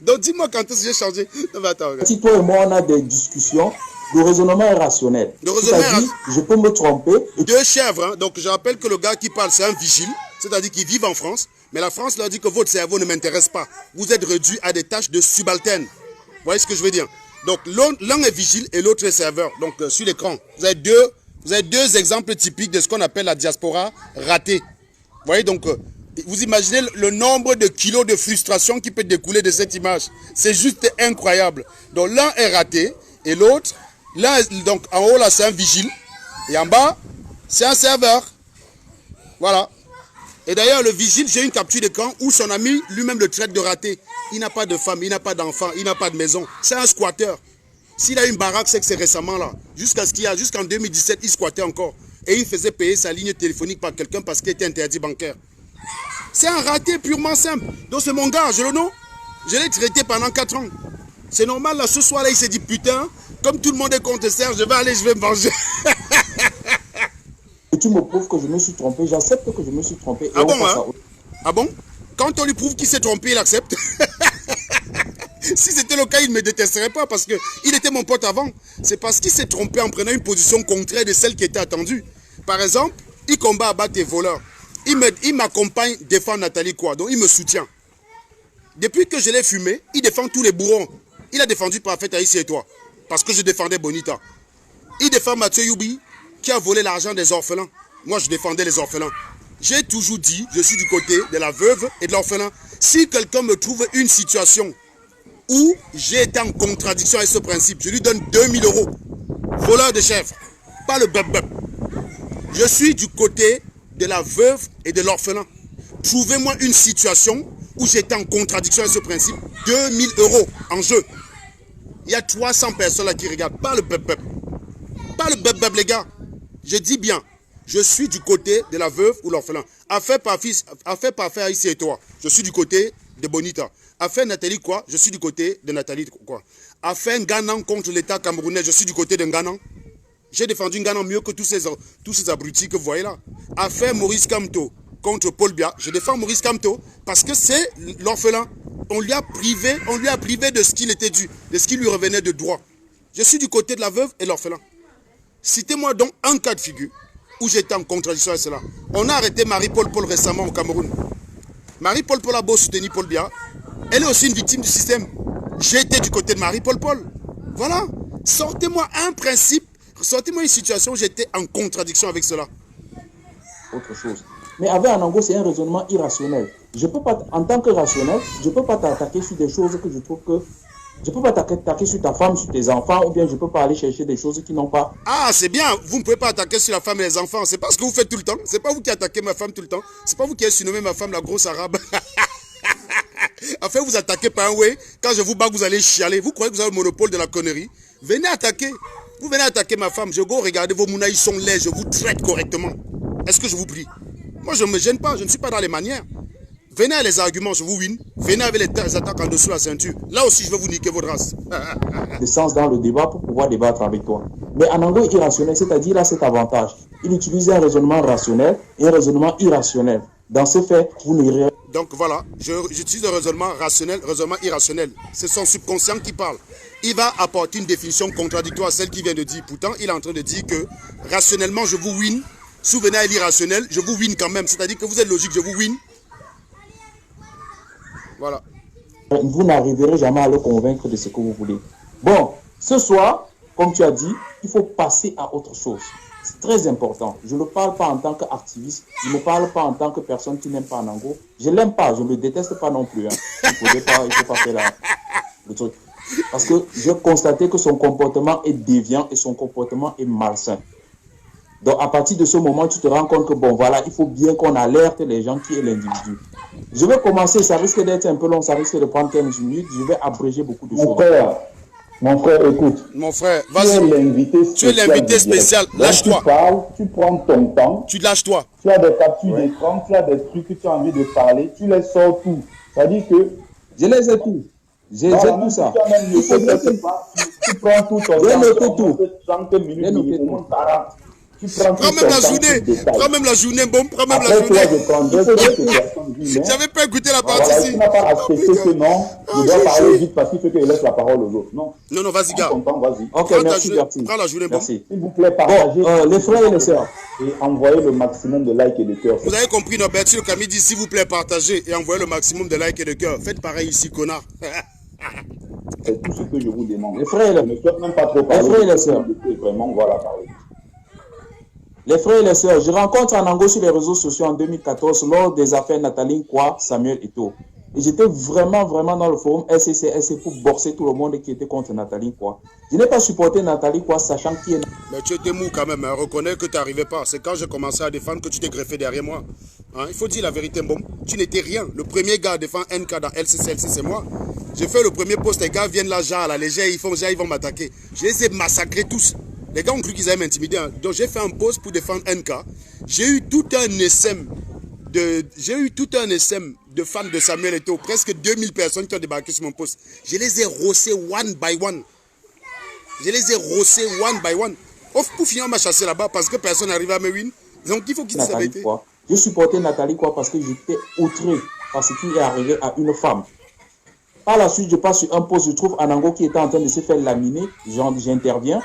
Donc dis-moi quand est-ce que j'ai changé. Non, mais attends, si toi et moi on a des discussions, le raisonnement est rationnel. Le raisonnement est rationnel. Je peux me tromper. Deux chèvres, hein. Donc je rappelle que le gars qui parle c'est un vigile, c'est-à-dire qu'il vit en France. Mais la France leur dit que votre cerveau ne m'intéresse pas. Vous êtes réduit à des tâches de subalterne. Vous voyez ce que je veux dire? Donc l'un est vigile et l'autre est serveur. Donc sur l'écran, vous avez deux exemples typiques de ce qu'on appelle la diaspora ratée. Vous voyez donc, vous imaginez le nombre de kilos de frustration qui peut découler de cette image. C'est juste incroyable. Donc l'un est raté et l'autre, donc en haut là c'est un vigile et en bas c'est un serveur. Voilà. Et d'ailleurs le vigile, j'ai une capture d'écran où son ami lui-même le traite de raté. Il n'a pas de femme, il n'a pas d'enfant, il n'a pas de maison. C'est un squatteur. S'il a une baraque, c'est que c'est récemment là. Jusqu'en 2017, il squattait encore. Et il faisait payer sa ligne téléphonique par quelqu'un parce qu'il était interdit bancaire. C'est un raté purement simple. Donc c'est mon gars, je le know. Je l'ai traité pendant 4 ans. C'est normal, là, ce soir-là, il s'est dit, putain, comme tout le monde est contre Serge, je vais me venger. Et tu me prouves que je me suis trompé, j'accepte que je me suis trompé. Ah bon, hein? Ah bon? Quand on lui prouve qu'il s'est trompé, il accepte. Si c'était le cas, il ne me détesterait pas parce qu'il était mon pote avant. C'est parce qu'il s'est trompé en prenant une position contraire de celle qui était attendue. Par exemple, il combat à battre les voleurs. Il m'accompagne défendre Nathalie Koa, donc il me soutient. Depuis que je l'ai fumé, il défend tous les bourrons. Il a défendu Parfait Aïssi et toi, parce que je défendais Bonita. Il défend Mathieu Youbi, qui a volé l'argent des orphelins. Moi, je défendais les orphelins. J'ai toujours dit, je suis du côté de la veuve et de l'orphelin. Si quelqu'un me trouve une situation où j'ai été en contradiction avec ce principe, je lui donne 2000 €. Voleur de chèvres, pas le bub-bub. Je suis du côté de la veuve et de l'orphelin. Trouvez-moi une situation où j'étais en contradiction avec ce principe. 2000 € en jeu. Il y a 300 personnes là qui regardent. Pas le bub-bub. Pas le bub-bub, les gars. Je dis bien, je suis du côté de la veuve ou l'orphelin. Affaire Parfait ici et toi. Je suis du côté de Bonita. Affaire Nathalie Koa, je suis du côté de Nathalie Koa. Affaire Nganan contre l'État camerounais, je suis du côté de Nganan. J'ai défendu Nganan mieux que tous ces abrutis que vous voyez là. Affaire Maurice Kamto contre Paul Biya, je défends Maurice Kamto parce que c'est l'orphelin. On lui a privé de ce qu'il était dû, de ce qui lui revenait de droit. Je suis du côté de la veuve et l'orphelin. Citez-moi donc un cas de figure où j'étais en contradiction avec cela. On a arrêté Marie-Paul récemment au Cameroun. Marie-Paul a beau soutenir Paul Biya. Elle est aussi une victime du système. J'étais du côté de Marie-Paul. Voilà. Sortez-moi un principe, sortez-moi une situation où j'étais en contradiction avec cela. Autre chose. Mais avec Anango, c'est un raisonnement irrationnel. Je peux pas, en tant que rationnel, je ne peux pas t'attaquer sur des choses que je trouve que... Je ne peux pas t'attaquer sur ta femme, sur tes enfants, ou bien je ne peux pas aller chercher des choses qui n'ont pas... Ah, c'est bien. Vous ne pouvez pas attaquer sur la femme et les enfants. C'est pas ce que vous faites tout le temps. C'est pas vous qui attaquez ma femme tout le temps. C'est pas vous qui avez surnommé ma femme la grosse arabe. Enfin, vous attaquez par un way. Quand je vous bats, vous allez chialer. Vous croyez que vous avez le monopole de la connerie? Venez attaquer. Vous venez attaquer ma femme. Je go regarder vos mounas, ils sont laids. Je vous traite correctement. Est-ce que je vous prie? Moi, je ne me gêne pas. Je ne suis pas dans les manières. Venez avec les arguments, je vous win. Venez avec les attaques en dessous de la ceinture. Là aussi, je vais vous niquer votre race. De sens dans le débat pour pouvoir débattre avec toi. Mais Anango est irrationnel, c'est-à-dire là cet avantage. Il utilise un raisonnement rationnel et un raisonnement irrationnel. Dans ce fait, vous n'irez... Donc voilà, j'utilise le raisonnement rationnel, raisonnement irrationnel. C'est son subconscient qui parle. Il va apporter une définition contradictoire à celle qu'il vient de dire. Pourtant, il est en train de dire que rationnellement, je vous win. Souvenez à l'irrationnel, je vous win quand même. C'est-à-dire que vous êtes logique, je vous win. Voilà. Vous n'arriverez jamais à le convaincre de ce que vous voulez. Bon, ce soir, comme tu as dit, il faut passer à autre chose. C'est très important. Je ne parle pas en tant qu'activiste. Je ne parle pas en tant que personne qui n'aime pas Anango. Je ne l'aime pas. Je ne le déteste pas non plus. Hein. Il ne faut pas faire le truc. Parce que j'ai constaté que son comportement est déviant et son comportement est malsain. Donc, à partir de ce moment, tu te rends compte que, bon, voilà, il faut bien qu'on alerte les gens qui est l'individu. Je vais commencer, ça risque d'être un peu long, ça risque de prendre 15 minutes. Je vais abréger beaucoup de choses. Mon frère, écoute. Mon frère, vas-y. Tu es l'invité spécial. Lâche-toi. Tu parles, tu prends ton temps. Tu lâches-toi. Tu as des captures d'écran, tu as des trucs que tu as envie de parler, tu les sors tout. C'est-à-dire que... Je les ai tous. J'ai tout ça. Tu prends tout ton temps. 30 minutes minimum, 40. Prends même la journée. Prends même la journée, bon. Prends même la journée. J'avais pas écouté la partie ici. Tu n'as pas respecté que non. Je dois parler vite parce qu'il faut que je laisse la parole aux autres. Non. Non, vas-y, gars. Ok, merci, Bertie. Prends la journée, bon. Merci. S'il vous plaît, partagez. Les frères et les sœurs. Et envoyez le maximum de likes et de cœurs. Vous avez compris, non, Bertie, le Camille dit s'il vous plaît, partagez et envoyez le maximum de likes et de cœurs. Faites pareil ici, connard. C'est tout ce que je vous demande. Les frères et les... Je ne souhaite même pas trop parler. Les frères et les sœurs. Vraiment, voilà, parler. Les frères et les sœurs, je rencontre Anango sur les réseaux sociaux en 2014 lors des affaires Nathalie Kwa, Samuel Eto'o. Et j'étais vraiment dans le forum SCCS pour borser tout le monde qui était contre Nathalie Kwa. Je n'ai pas supporté Nathalie Kwa sachant qui est... Mais tu étais mou quand même, hein. Reconnais que tu n'arrivais pas. C'est quand j'ai commencé à défendre que tu t'es greffé derrière moi. Hein? Il faut dire la vérité, bon. Tu n'étais rien. Le premier gars à défendre NK dans LCCLC, c'est moi. J'ai fait le premier poste, les gars viennent là, genre à la légère, ils vont m'attaquer. Je les ai massacrés tous. Les gars ont cru qu'ils allaient m'intimider. Hein. Donc j'ai fait un post pour défendre NK. J'ai eu tout un SM de fans de Samuel Eto'o. Presque 2000 personnes qui ont débarqué sur mon post. Je les ai rossés one by one. Pour finir, on m'a chassé là-bas parce que personne n'arrive à me win. Donc il faut qu'ils disent la vérité. Je supportais Nathalie Kwa parce que j'étais outré par ce qui est arrivé à une femme. Par la suite, je passe sur un post, je trouve Anango qui était en train de se faire laminer. J'interviens.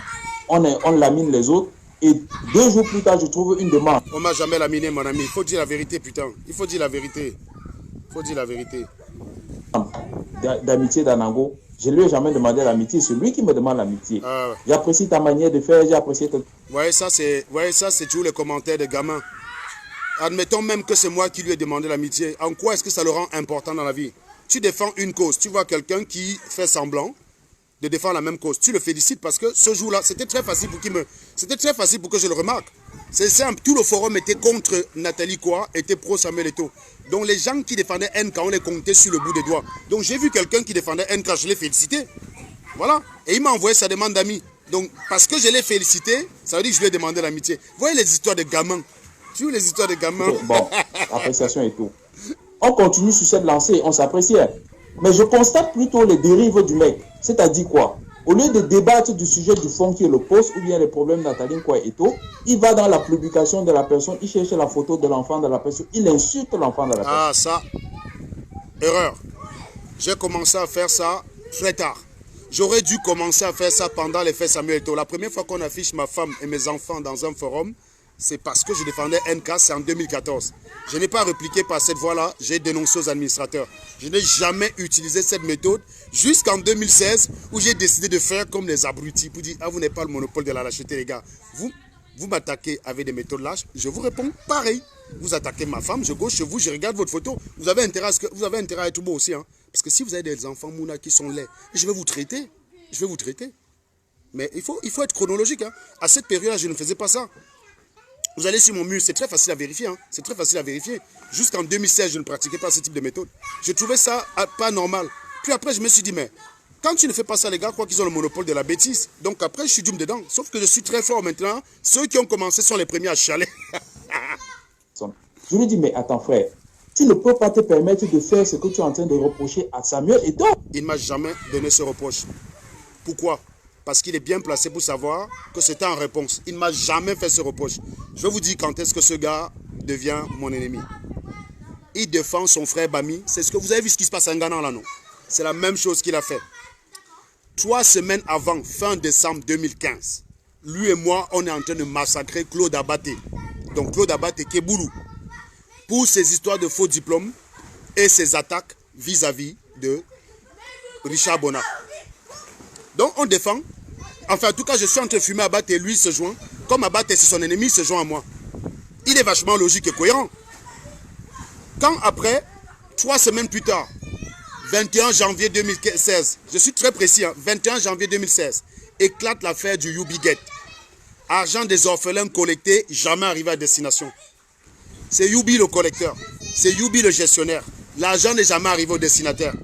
On lamine les autres. Et 2 jours plus tard, je trouve une demande. On m'a jamais laminé, mon ami. Il faut dire la vérité, putain. Il faut dire la vérité. D'amitié d'Anango. Je ne lui ai jamais demandé l'amitié. C'est lui qui me demande l'amitié. J'apprécie ta manière de faire. J'apprécie ta... Ouais, ça, c'est toujours les commentaires des gamins. Admettons même que c'est moi qui lui ai demandé l'amitié. En quoi est-ce que ça le rend important dans la vie? Tu défends une cause. Tu vois quelqu'un qui fait semblant de défendre la même cause. Tu le félicites parce que ce jour-là, c'était très facile pour que je le remarque. C'est simple, tout le forum était contre Nathalie Kwa, était pro Samuel Eto'o. Donc les gens qui défendaient NK, on les comptait sur le bout des doigts. Donc j'ai vu quelqu'un qui défendait NK, je l'ai félicité. Voilà. Et il m'a envoyé sa demande d'amis. Donc parce que je l'ai félicité, ça veut dire que je lui ai demandé l'amitié. Vous voyez les histoires de gamins. Tu vois les histoires de gamins. Bon, appréciation et tout. On continue sur cette lancée, on s'apprécie. Mais je constate plutôt les dérives du mec. C'est-à-dire quoi? Au lieu de débattre du sujet du fond qui est le poste ou bien les problèmes Nathalie Kwa et tout, il va dans la publication de la personne, il cherche la photo de l'enfant de la personne, il insulte l'enfant de la personne. Ah ça, erreur. J'ai commencé à faire ça très tard. J'aurais dû commencer à faire ça pendant les faits Samuel Eto'o. La première fois qu'on affiche ma femme et mes enfants dans un forum, c'est parce que je défendais NK, c'est en 2014. Je n'ai pas répliqué par cette voie-là, j'ai dénoncé aux administrateurs. Je n'ai jamais utilisé cette méthode jusqu'en 2016 où j'ai décidé de faire comme les abrutis pour dire, ah, vous n'avez pas le monopole de la lâcheté, les gars. Vous m'attaquez avec des méthodes lâches, je vous réponds pareil. Vous attaquez ma femme, je go chez vous, je regarde votre photo. Vous avez intérêt à être beau aussi. Hein? Parce que si vous avez des enfants Mouna qui sont laids, je vais vous traiter. Je vais vous traiter. Mais il faut être chronologique. Hein? À cette période-là, je ne faisais pas ça. Vous allez sur mon mur, c'est très facile à vérifier. Hein? C'est très facile à vérifier. Jusqu'en 2016, je ne pratiquais pas ce type de méthode. Je trouvais ça pas normal. Puis après, je me suis dit, mais quand tu ne fais pas ça, les gars croient qu'ils ont le monopole de la bêtise. Donc après, je suis doom dedans. Sauf que je suis très fort maintenant. Ceux qui ont commencé sont les premiers à chialer. Je lui dis, mais attends frère, tu ne peux pas te permettre de faire ce que tu es en train de reprocher à Samuel Eto'o. Il ne m'a jamais donné ce reproche. Pourquoi? Parce qu'il est bien placé pour savoir que c'était en réponse. Il ne m'a jamais fait ce reproche. Je vais vous dire quand est-ce que ce gars devient mon ennemi. Il défend son frère Bami. C'est ce que vous avez vu ce qui se passe à Ghana là, non? C'est la même chose qu'il a fait. 3 semaines avant, fin décembre 2015, lui et moi, on est en train de massacrer Claude Abaté. Donc Claude Abaté Keboulou. Pour ses histoires de faux diplômes et ses attaques vis-à-vis de Richard Bona. Donc on défend. Enfin en tout cas je suis en train de fumer Abaté et lui il se joint. Comme Abaté c'est son ennemi, il se joint à moi. Il est vachement logique et cohérent. Quand après, 3 semaines plus tard, 21 janvier 2016, je suis très précis, hein, 21 janvier 2016, éclate l'affaire du Youbi-Get. Argent des orphelins collecté, jamais arrivé à destination. C'est Youbi le collecteur, c'est Youbi le gestionnaire. L'argent n'est jamais arrivé au destinataire.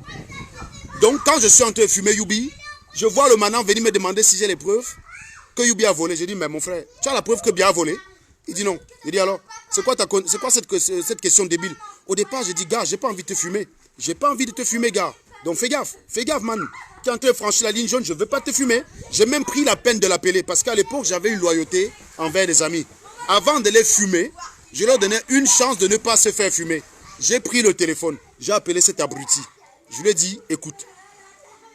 Donc quand je suis en train de fumer Youbi, je vois le manant venir me demander si j'ai les preuves que Youbi a volé. Je dis, mais mon frère, tu as la preuve que Bia a volé? Il dit non. Je dis alors, c'est quoi cette question débile? Au départ, je dis, gars, j'ai pas envie de te fumer. J'ai pas envie de te fumer, gars. Donc fais gaffe, man. Tu es en train de franchir la ligne jaune, je ne veux pas te fumer. J'ai même pris la peine de l'appeler parce qu'à l'époque, j'avais une loyauté envers des amis. Avant de les fumer, je leur donnais une chance de ne pas se faire fumer. J'ai pris le téléphone, j'ai appelé cet abruti. Je lui ai dit, écoute,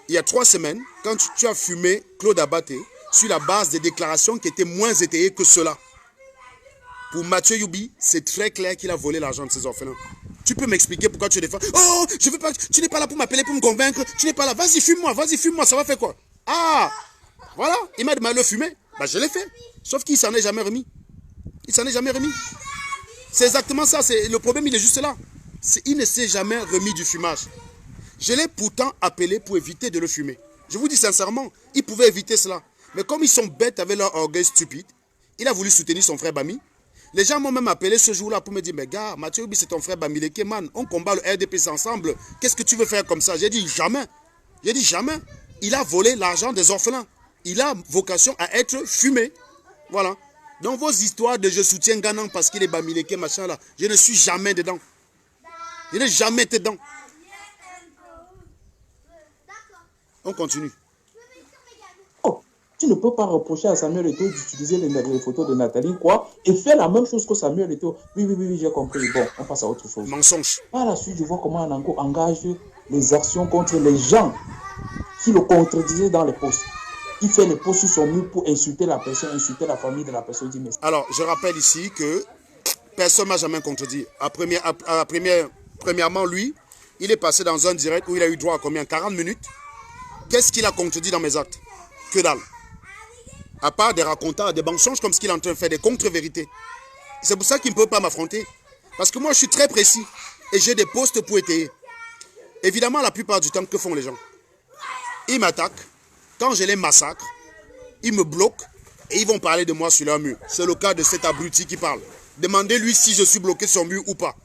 il y a 3 semaines, quand tu as fumé Claude Abaté, sur la base des déclarations qui étaient moins étayées que cela. Pour Mathieu Youbi, c'est très clair qu'il a volé l'argent de ses orphelins. Tu peux m'expliquer pourquoi tu défends? Oh, je veux pas, tu n'es pas là pour m'appeler, pour me convaincre. Tu n'es pas là. Vas-y, fume-moi, ça va faire quoi? Ah, voilà, il m'a demandé de le fumer. Bah, je l'ai fait. Sauf qu'il s'en est jamais remis. Il s'en est jamais remis. C'est exactement ça. Le problème, il est juste là. Il ne s'est jamais remis du fumage. Je l'ai pourtant appelé pour éviter de le fumer. Je vous dis sincèrement, il pouvait éviter cela. Mais comme ils sont bêtes avec leur orgueil stupide, il a voulu soutenir son frère Bami. Les gens m'ont même appelé ce jour-là pour me dire, mais gars, Mathieu Youbi, c'est ton frère Bamileke, man. On combat le RDPC ensemble. Qu'est-ce que tu veux faire comme ça? J'ai dit jamais. J'ai dit jamais. Il a volé l'argent des orphelins. Il a vocation à être fumé. Voilà. Donc vos histoires de je soutiens Ganan parce qu'il est Bamileke, machin là, je ne suis jamais dedans. Je n'ai jamais été dedans. On continue. Oh, tu ne peux pas reprocher à Samuel Eto'o d'utiliser les photos de Nathalie quoi et faire la même chose que Samuel Eto'o. Oui, j'ai compris. Bon, on passe à autre chose. Mensonge. Par la suite, je vois comment Anango engage les actions contre les gens qui le contredisaient dans les posts. Il fait les posts sur son mur pour insulter la personne, insulter la famille de la personne. Alors, je rappelle ici que personne ne m'a jamais contredit. Premièrement, lui, il est passé dans un direct où il a eu droit à combien? 40 minutes. Qu'est-ce qu'il a contredit dans mes actes? Que dalle. À part des racontars, des mensonges comme ce qu'il est en train de faire, des contre-vérités. C'est pour ça qu'il ne peut pas m'affronter. Parce que moi, je suis très précis. Et j'ai des postes pour étayer. Évidemment, la plupart du temps, que font les gens? Ils m'attaquent. Quand je les massacre, ils me bloquent et ils vont parler de moi sur leur mur. C'est le cas de cet abruti qui parle. Demandez-lui si je suis bloqué sur son mur ou pas.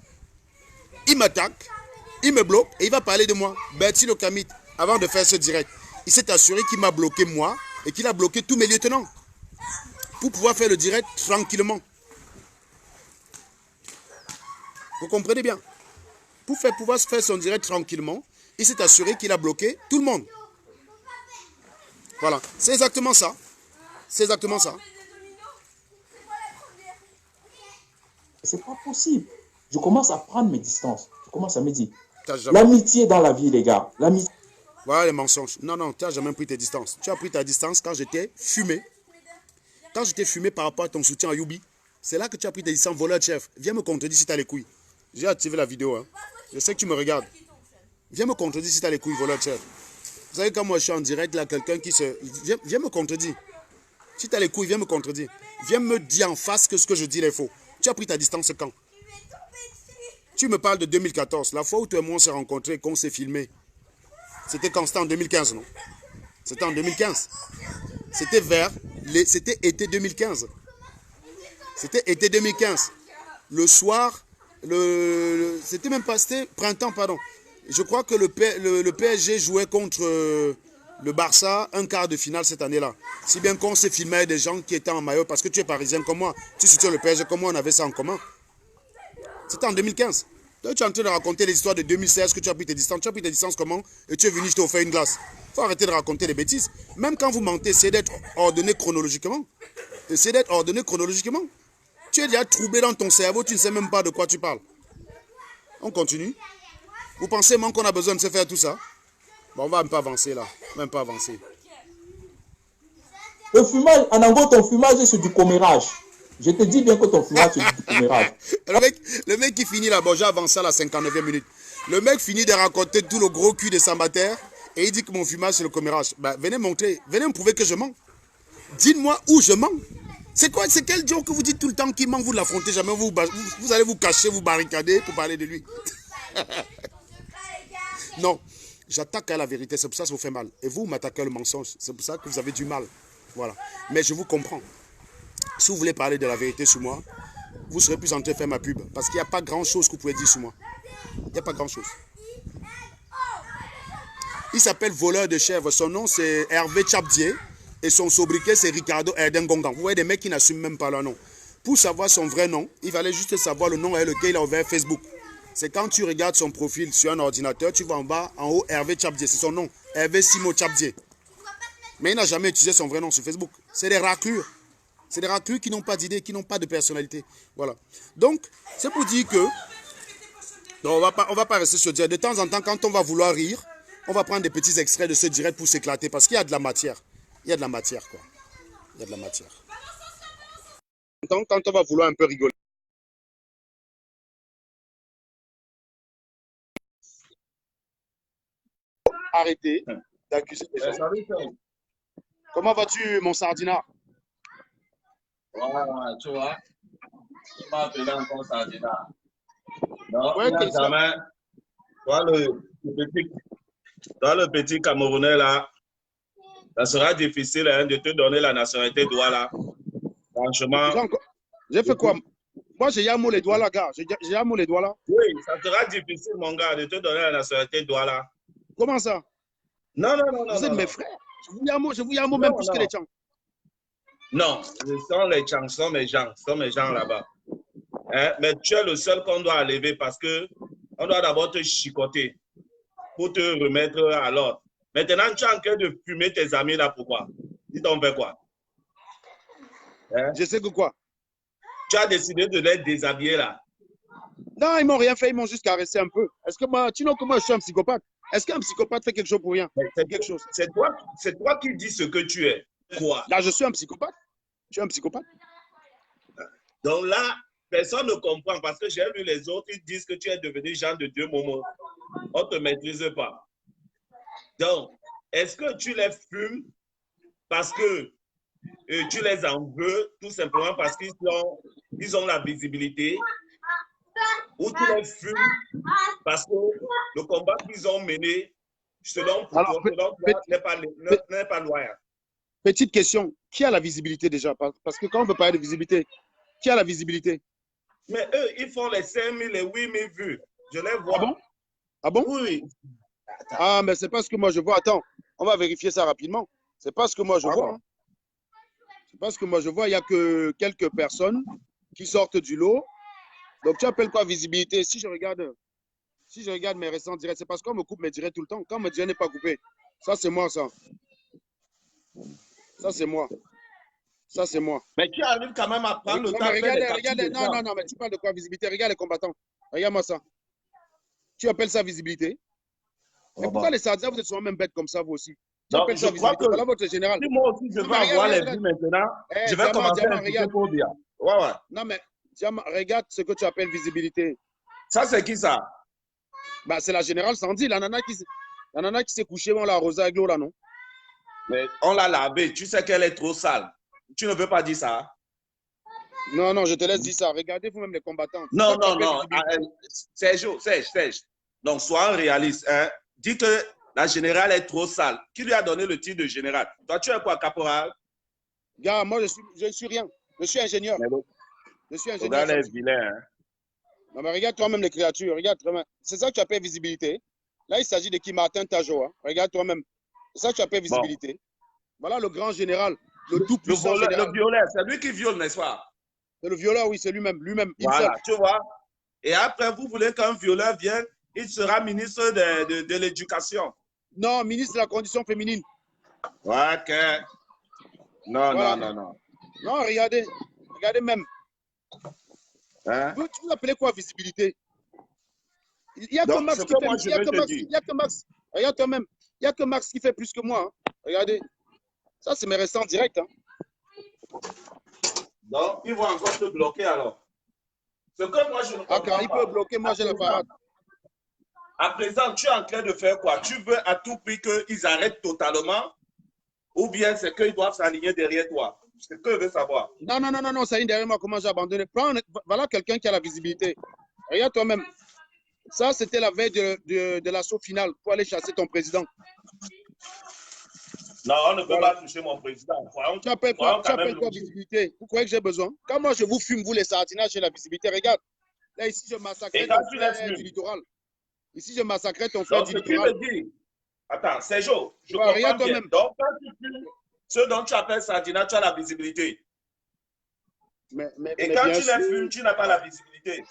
Il m'attaque, il me bloque et il va parler de moi. Bertie le Kamit, avant de faire ce direct, il s'est assuré qu'il m'a bloqué moi et qu'il a bloqué tous mes lieutenants pour pouvoir faire le direct tranquillement. Vous comprenez bien? Pour pouvoir faire son direct tranquillement, il s'est assuré qu'il a bloqué tout le monde. Voilà, c'est exactement ça. C'est exactement ça. C'est pas possible. Je commence à prendre mes distances. Je commence à me dire, l'amitié dans la vie, les gars. L'amitié. Voilà les mensonges. Non, tu n'as jamais pris tes distances. Tu as pris ta distance quand j'étais fumé. Quand j'étais fumé par rapport à ton soutien à Youbi. C'est là que tu as pris tes distances, voleur de chef. Viens me contredire si tu as les couilles. J'ai activé la vidéo. Hein. Je sais que tu me regardes. Viens me contredire si tu as les couilles, voleur de chef. Vous savez, quand moi je suis en direct, là, quelqu'un qui se... Viens me contredire. Si tu as les couilles, viens me contredire. Viens me dire en face que ce que je dis est faux. Tu as pris ta distance quand? Tu me parles de 2014. La fois où toi et moi on s'est rencontrés et qu'on s'est filmé. C'était quand? C'était en 2015, non? C'était en 2015. C'était été 2015. C'était été 2015. Le soir, c'était même pas, c'était printemps, pardon. Je crois que le PSG jouait contre le Barça, un quart de finale cette année-là. Si bien qu'on s'est filmé avec des gens qui étaient en maillot, parce que tu es parisien comme moi, tu soutiens le PSG comme moi, on avait ça en commun. C'était en 2015. Toi, tu es en train de raconter les histoires de 2016 que tu as pris tes distances. Tu as pris tes distances comment? Et tu es venu, je t'ai offert une glace. Il faut arrêter de raconter des bêtises. Même quand vous mentez, essayez d'être ordonné chronologiquement. Essayez d'être ordonné chronologiquement. Tu es déjà troublé dans ton cerveau, tu ne sais même pas de quoi tu parles. On continue. Vous pensez même qu'on a besoin de se faire tout ça? Bon, on va même pas avancer là. Même pas avancer. Le fumage, en anglais, ton fumage, c'est du commérage. Je te dis bien que ton fumage, c'est du commérage. le mec qui finit là, bon, j'ai avancé à la 59e minute. Le mec finit de raconter tout le gros cul de Sambater et il dit que mon fumage, c'est le commérage. Ben, venez montrer, venez me prouver que je mens. Dites-moi où je mens. C'est quoi, c'est quel joke que vous dites tout le temps qu'il ment, vous ne l'affrontez jamais, vous allez vous cacher, vous barricader pour parler de lui. Non, j'attaque à la vérité, c'est pour ça que ça vous fait mal. Et vous m'attaquez le mensonge, c'est pour ça que vous avez du mal. Voilà. Mais je vous comprends. Si vous voulez parler de la vérité sur moi, vous serez plus en train de faire ma pub. Parce qu'il n'y a pas grand-chose que vous pouvez dire sur moi. Il n'y a pas grand-chose. Il s'appelle voleur de chèvres. Son nom, c'est Hervé Tchabdier. Et son sobriquet, c'est Ricardo Erdengongan. Vous voyez des mecs qui n'assument même pas leur nom. Pour savoir son vrai nom, il fallait juste savoir le nom avec lequel il a ouvert Facebook. C'est quand tu regardes son profil sur un ordinateur, tu vois en bas, en haut, Hervé Tchabdier. C'est son nom, Hervé Simo Tchabdier. Mais il n'a jamais utilisé son vrai nom sur Facebook. C'est des raclures. C'est des raclures qui n'ont pas d'idée, qui n'ont pas de personnalité. Voilà. Donc, c'est pour dire que... Non, on va pas rester sur direct. De temps en temps, quand on va vouloir rire, on va prendre des petits extraits de ce direct pour s'éclater. Parce qu'il y a de la matière. Il y a de la matière, quoi. Il y a de la matière. Donc, quand on va vouloir un peu rigoler. Arrêtez d'accuser les gens. Comment vas-tu, mon sardinard? Voilà, tu vois. Tu m'as appelé encore sardinard. Non, Ouais, jamais. Toi, le petit Camerounais, là, ça sera difficile hein, de te donner la nationalité Douala. Franchement. J'ai fait quoi? Moi, j'ai Yamo les doigts là, gars. J'ai Yamo les doigts là. Oui, ça sera difficile, mon gars, de te donner la nationalité Douala. Comment ça? Non. Vous êtes mes frères. Je vous Yamo même plus que les Tchang. Non, ce sont les Tchang, ce sont mes gens là-bas. Hein? Mais tu es le seul qu'on doit enlever parce qu'on doit d'abord te chicoter pour te remettre à l'ordre. Maintenant, tu es en train de fumer tes amis là, pourquoi? Ils t'ont fait quoi? Hein? Je sais que quoi? Tu as décidé de les déshabiller là. Non, ils m'ont rien fait, ils m'ont juste caressé un peu. Est-ce que moi, tu sais que moi je suis un psychopathe? Est-ce qu'un psychopathe fait quelque chose pour rien? C'est toi qui dis ce que tu es. Quoi? Là, je suis un psychopathe. Je suis un psychopathe. Donc là, personne ne comprend parce que j'ai lu les autres, ils disent que tu es devenu Jean de Dieu Momo. On ne te maîtrise pas. Donc, est-ce que tu les fumes parce que tu les en veux, tout simplement parce qu'ils ont la visibilité, ou tu les fumes parce que le combat qu'ils ont mené, selon toi, n'est pas loyal? Petite question, qui a la visibilité déjà? Parce que quand on peut parler de visibilité, qui a la visibilité? Mais eux, ils font les 5 000 et 8 000 vues. Je les vois. Ah bon? Ah bon? Oui. Ah, mais c'est pas ce que moi je vois. Attends, on va vérifier ça rapidement. C'est pas ce que moi je vois. Hein. C'est pas ce que moi je vois. Il n'y a que quelques personnes qui sortent du lot. Donc tu appelles quoi visibilité? Si je regarde mes récents directs, c'est parce qu'on me coupe mes directs tout le temps. Quand mes directs n'est pas coupé, ça c'est moi ça. Ça c'est moi. Ça c'est moi. Mais tu arrives quand même à prendre le temps. Regarde, non, mais tu parles de quoi visibilité? Regarde les combattants. Regarde-moi ça. Tu appelles ça visibilité? Mais pourquoi les Sardiens, vous êtes souvent même bêtes comme ça, vous aussi? Tu appelles ça visibilité? Voilà votre général. Si moi aussi, je veux avoir les vues maintenant, je vais commencer à écouter pour dire. Ouais, ouais. Non, mais Diamant, regarde ce que tu appelles visibilité. Ça, c'est qui ça? Bah, c'est la générale Sandy, la nana qui s'est couchée, on l'a arrosée avec l'eau là, non? Mais on l'a lavée. Tu sais qu'elle est trop sale. Tu ne veux pas dire ça? Non, non, je te laisse dire ça. Regardez vous-même les combattants. Non, non, non. Serge. Donc, sois un réaliste. Hein. Dis que la générale est trop sale. Qui lui a donné le titre de général? Toi, tu es quoi, caporal? Gars, moi, je ne suis rien. Je suis ingénieur. Je suis ingénieur. Regarde les vilains. Hein. Non, mais regarde toi-même les créatures. Regarde toi-même. C'est ça que tu appelles visibilité. Là, il s'agit de qui? Martin Tajo. Hein. Regarde toi-même. C'est ça que tu appelles visibilité. Bon. Voilà le grand général. Le tout-puissant général. Le violeur, c'est lui qui viole, n'est-ce pas? C'est le violeur, oui, c'est lui-même. Voilà, tu vois. Et après, vous voulez qu'un violeur vienne, il sera ministre de l'éducation. Non, ministre de la condition féminine. Ok. Non, voilà. Non. Non, regardez même. Hein? Vous appelez quoi visibilité? Il n'y a que Max qui fait. Il y a que Max. Regarde toi-même. Il n'y a que Max qui fait plus que moi. Hein. Regardez. Ça, c'est mes restants directs. Hein. Donc, ils vont encore te bloquer alors. Ce que moi, je ne comprends quand il peut bloquer, moi, j'ai la parade. À présent, tu es en train de faire quoi? Tu veux à tout prix qu'ils arrêtent totalement? Ou bien c'est qu'ils doivent s'aligner derrière toi? C'est ce que je veux savoir. Non, ça y est derrière moi, comment j'ai abandonné. Voilà quelqu'un qui a la visibilité. Regarde toi-même. Ça, c'était la veille de l'assaut final pour aller chasser ton président. Non, on ne peut pas toucher mon président. Tu appelles quoi visibilité? Vous croyez que j'ai besoin? Quand moi je vous fume, vous les sardinages, j'ai la visibilité. Regarde. Là, ici, je massacrais ton frère du littoral. Ici, je massacrais ton frère du littoral. Attends, Sergio, je comprends bien. Toi-même. Donc, quand tu fumes, ce dont tu appelles sardinage, tu as la visibilité. Et quand tu les fumes, tu n'as pas la visibilité.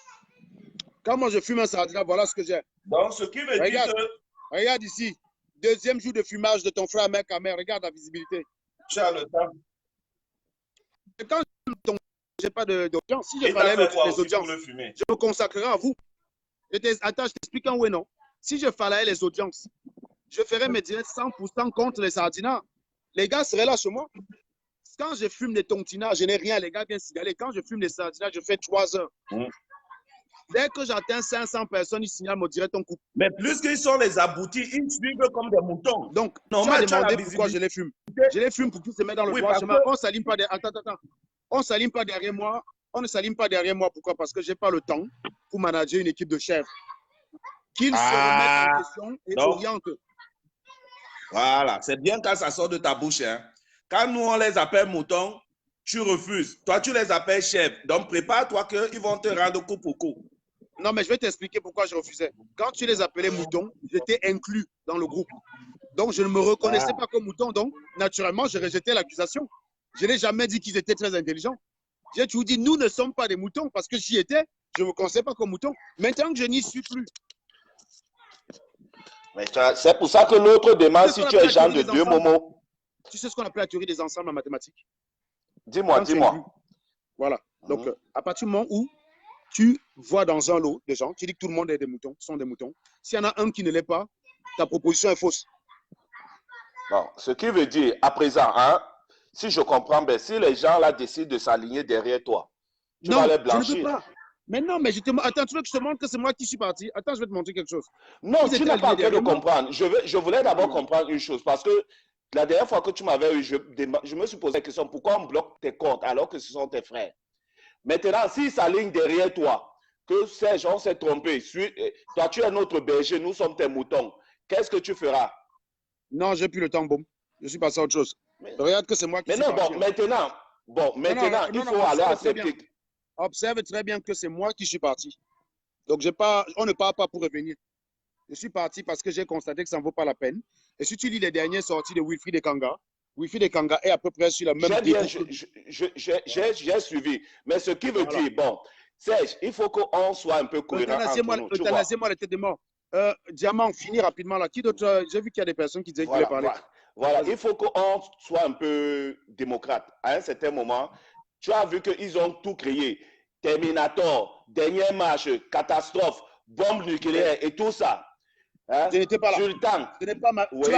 Quand moi je fume un sardinage, voilà ce que j'ai. Donc, ce qui veut dire que... Regarde ici. Deuxième jour de fumage de ton frère mec à mère. Regarde la visibilité. Tu as le temps. Quand je n'ai pas d'audience, si je fallait les audiences, je me consacrerai à vous. Attends, je t'explique un oui, non. Si je fallais les audiences, je ferais mes directs 100% contre les sardinats. Les gars seraient là chez moi. Quand je fume des tontinats, je n'ai rien. Les gars viennent signaler. Quand je fume des sardinats, je fais 3 heures. Dès que j'atteins 500 personnes, ils signalent mon direct en coupe. Mais plus qu'ils sont les aboutis, ils suivent comme des moutons. Donc, tu as demandé pourquoi je les fume. Je les fume pour qu'ils se mettent dans le droit chemin. On ne s'aligne pas derrière. Attends. On ne s'aligne pas derrière moi. On ne s'aligne pas derrière moi. Pourquoi? Parce que je n'ai pas le temps pour manager une équipe de chefs. Qu'ils se remettent en question et orientent. Voilà, c'est bien quand ça sort de ta bouche. Hein. Quand nous, on les appelle moutons, tu refuses. Toi, tu les appelles chefs. Donc, prépare-toi qu'ils vont te rendre coup pour coup. Non, mais je vais t'expliquer pourquoi je refusais. Quand tu les appelais moutons, j'étais inclus dans le groupe. Donc, je ne me reconnaissais pas comme mouton. Donc, naturellement, je rejetais l'accusation. Je n'ai jamais dit qu'ils étaient très intelligents. J'ai toujours dit, nous ne sommes pas des moutons parce que j'y étais, je ne me connaissais pas comme mouton. Maintenant que je n'y suis plus. C'est pour ça que l'autre demande si tu es genre de Dieu, Momo. Tu sais ce qu'on appelle la théorie des ensembles en mathématiques? Dis-moi. Voilà. Donc, à partir du moment où tu vois dans un lot de gens, tu dis que tout le monde est des moutons, sont des moutons. S'il y en a un qui ne l'est pas, ta proposition est fausse. Bon, ce qui veut dire, à présent, hein, si je comprends bien, si les gens là décident de s'aligner derrière toi, tu vas les blanchir. Je ne peux pas. Mais non, mais attends, tu veux que je te montre que c'est moi qui suis parti? Attends, je vais te montrer quelque chose. Non, tu n'as pas en train de comprendre. Je voulais d'abord comprendre une chose, parce que la dernière fois que tu m'avais eu, je me suis posé la question, pourquoi on bloque tes comptes alors que ce sont tes frères? Maintenant, s'ils s'alignent derrière toi, que ces gens s'est trompé, toi tu es notre berger, nous sommes tes moutons, qu'est-ce que tu feras? Non, j'ai plus le temps, bon. Je suis passé à autre chose. Regarde que c'est moi qui suis parti. Maintenant, il faut aller accepter. Observe très bien que c'est moi qui suis parti. Donc, on ne part pas pour revenir. Je suis parti parce que j'ai constaté que ça ne vaut pas la peine. Et si tu lis les dernières sorties de Wilfried Ekanga est à peu près sur la même... J'ai suivi. Mais ce qui veut dire, bon, Serge, il faut qu'on soit un peu cohérent entre nous. Euthanasiez-moi la tête de mort. Diamant, finit rapidement là. Qui d'autre? J'ai vu qu'il y a des personnes qui disaient qu'il voulaient parler. Voilà, il faut qu'on soit un peu démocrate. À un certain moment, tu as vu qu'ils ont tout créé. Terminator, dernière marche, catastrophe, bombe nucléaire et tout ça. Hein? Je n'étais pas là. Sultan. Tu vas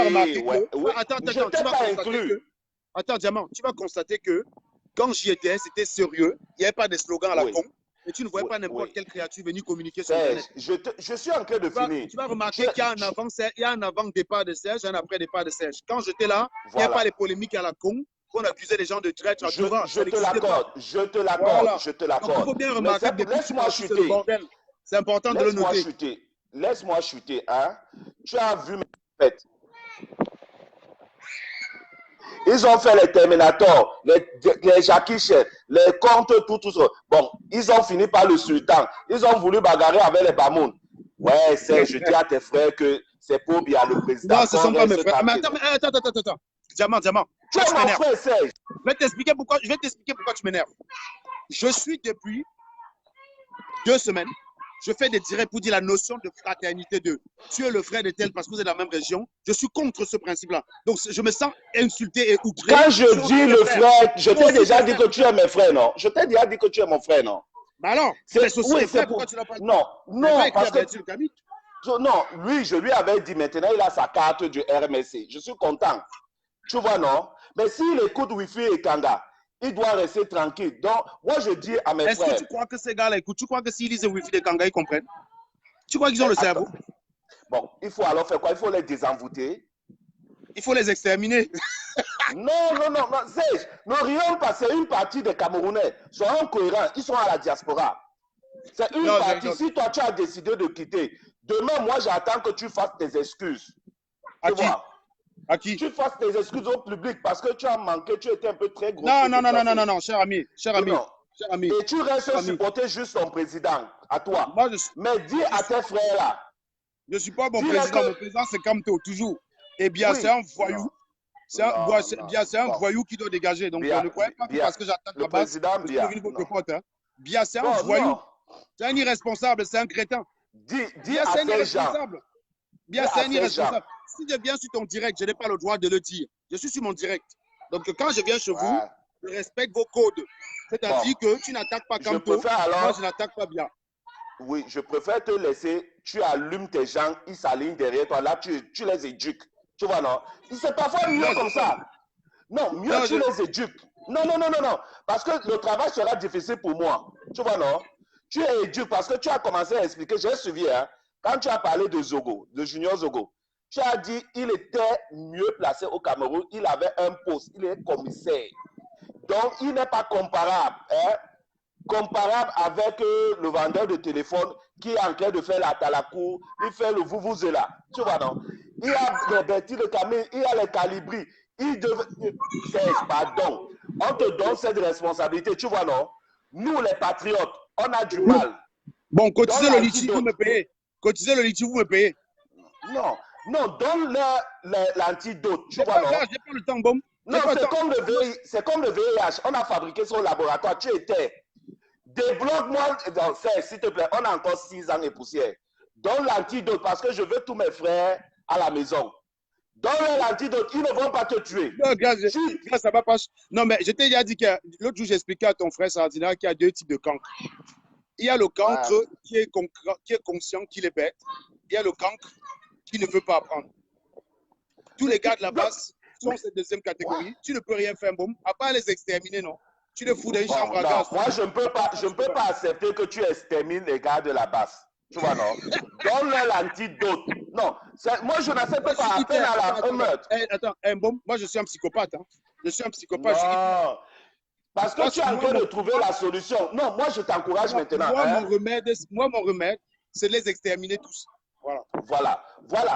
remarquer que... Attends, tu vas constater que... Attends, Diamant, tu vas constater que quand j'y étais, c'était sérieux. Il n'y avait pas de slogans à la Oui. con. Et tu ne voyais Oui, pas n'importe oui. quelle créature venir communiquer sur Serge, Internet. je suis en train de finir. Tu vas remarquer qu'il y a un avant-départ de Serge et un après-départ de Serge. Quand j'étais là, il n'y Voilà. avait pas les polémiques à la con, qu'on accusait les gens de traître à tout va. Je te l'accorde, je te l'accorde, Voilà. je te Donc, il faut l'accorde. bien remarquer que depuis Laisse-moi c'est le chuter. bordel. C'est important de le Laisse-moi noter. chuter. Laisse-moi chuter. Hein? Tu as vu mes fêtes. Ils ont fait les Terminators, les Jackie Chan, les comptes, tout ça. Bon, ils ont fini par le sultan. Ils ont voulu bagarrer avec les Bamoun. Ouais, je dis à tes frères que c'est pour bien le président. Non, ce ne sont pas mes frères. Mais attends. Diamant. Tu es mon frère, Serge. Je vais t'expliquer pourquoi tu m'énerves. Je suis depuis 2 semaines. Je fais des directs pour dire la notion de fraternité de tu es le frère de tel parce que vous êtes de la même région. Je suis contre ce principe-là. Donc, je me sens insulté et outré. Quand je dis le frère, je t'ai déjà dit que tu es mes frères, non? Je t'ai déjà dit que tu es mon frère, non? Bah alors, oui, c'est pour... Non, parce que... Non, lui, je lui avais dit maintenant, il a sa carte du RMC. Je suis content. Tu vois, non? Mais s'il écoute Wi-Fi et Kanga, il doit rester tranquille. Donc, moi, je dis à mes frères... Est-ce que tu crois que ces gars-là écoutent? Tu crois que s'ils lisent Wi-Fi et Kanga, ils comprennent? Tu crois qu'ils ont le cerveau? Bon, il faut alors faire quoi? Il faut les désenvoûter. Il faut les exterminer. Non, Serge, ne rions pas, c'est une partie des Camerounais. Soyons cohérents, ils sont à la diaspora. C'est une partie. Si toi, tu as décidé de quitter, demain, moi, j'attends que tu fasses tes excuses. À qui? Tu fasses tes excuses au public parce que tu as manqué, tu étais un peu très gros. Non, cher ami. Et tu restes supporter juste ton président, à toi. Mais dis à tes frères là. Je ne suis pas mon président. Mon président, c'est Kamto, toujours. Et bien, c'est un voyou. C'est un voyou qui doit dégager. Donc, ne croyez pas que parce que j'attaque la base, je suis devenu votre pote. Bien, c'est un voyou. C'est un irresponsable, c'est un crétin. Bien, c'est un irresponsable. Bien, c'est un irresponsable. Si je viens sur ton direct, je n'ai pas le droit de le dire. Je suis sur mon direct. Donc, quand je viens chez vous, je respecte vos codes. C'est-à-dire que tu n'attaques pas Kamto, moi, je n'attaque pas bien. Oui, je préfère te laisser. Tu allumes tes gens, ils s'alignent derrière toi. Là, tu les éduques. Tu vois, non? C'est parfois mieux comme ça. Non, mieux tu les éduques. Non. Parce que le travail sera difficile pour moi. Tu vois, non? Tu es éduques parce que tu as commencé à expliquer. J'ai suivi, hein? Quand tu as parlé de Zogo, de Junior Zogo, tu as dit qu'il était mieux placé au Cameroun. Il avait un poste. Il est commissaire. Donc, il n'est pas comparable. Hein? Comparable avec le vendeur de téléphone qui est en train de faire la talakou, il fait le vuvuzela. Tu vois, non? Il y a les Bertie de Camille, il y a les Calibri. Pardon. On te donne cette responsabilité. Tu vois, non? Nous, les patriotes, on a du mal. Bon, cotisez le litige, vous me payez. Cotisez le litige, vous me payez. Non, donne-leur l'antidote. Tu vois, non? J'ai pas le temps, bon. Non, c'est comme le VIH. On a fabriqué son laboratoire. Tu étais. Débloque-moi, s'il te plaît, on a encore 6 ans et poussière. Donne l'antidote parce que je veux tous mes frères à la maison. Donne l'antidote, ils ne vont pas te tuer. Non, grâce, ça va pas. Non, mais je t'ai déjà dit que l'autre jour, j'expliquais à ton frère Sardina qu'il y a 2 types de cancre. Il y a le cancre qui est conscient qu'il est bête. Il y a le cancre qui ne veut pas apprendre. Tous les gars de la base sont cette deuxième catégorie. Tu ne peux rien faire, bon, à part les exterminer, non. Tu le fous dans une chambre à gaz. Moi, je ne peux pas accepter que tu extermines les gars de la base. Tu vois, non? Donne-leur l'antidote. Non, moi, je n'accepte pas à peine à la meurtre. Attends, bon, moi, je suis un psychopathe. Hein. Je suis un psychopathe. Non, parce que tu es en train de trouver la solution. Non, moi, je t'encourage maintenant. Moi, mon remède, c'est de les exterminer tous. Voilà.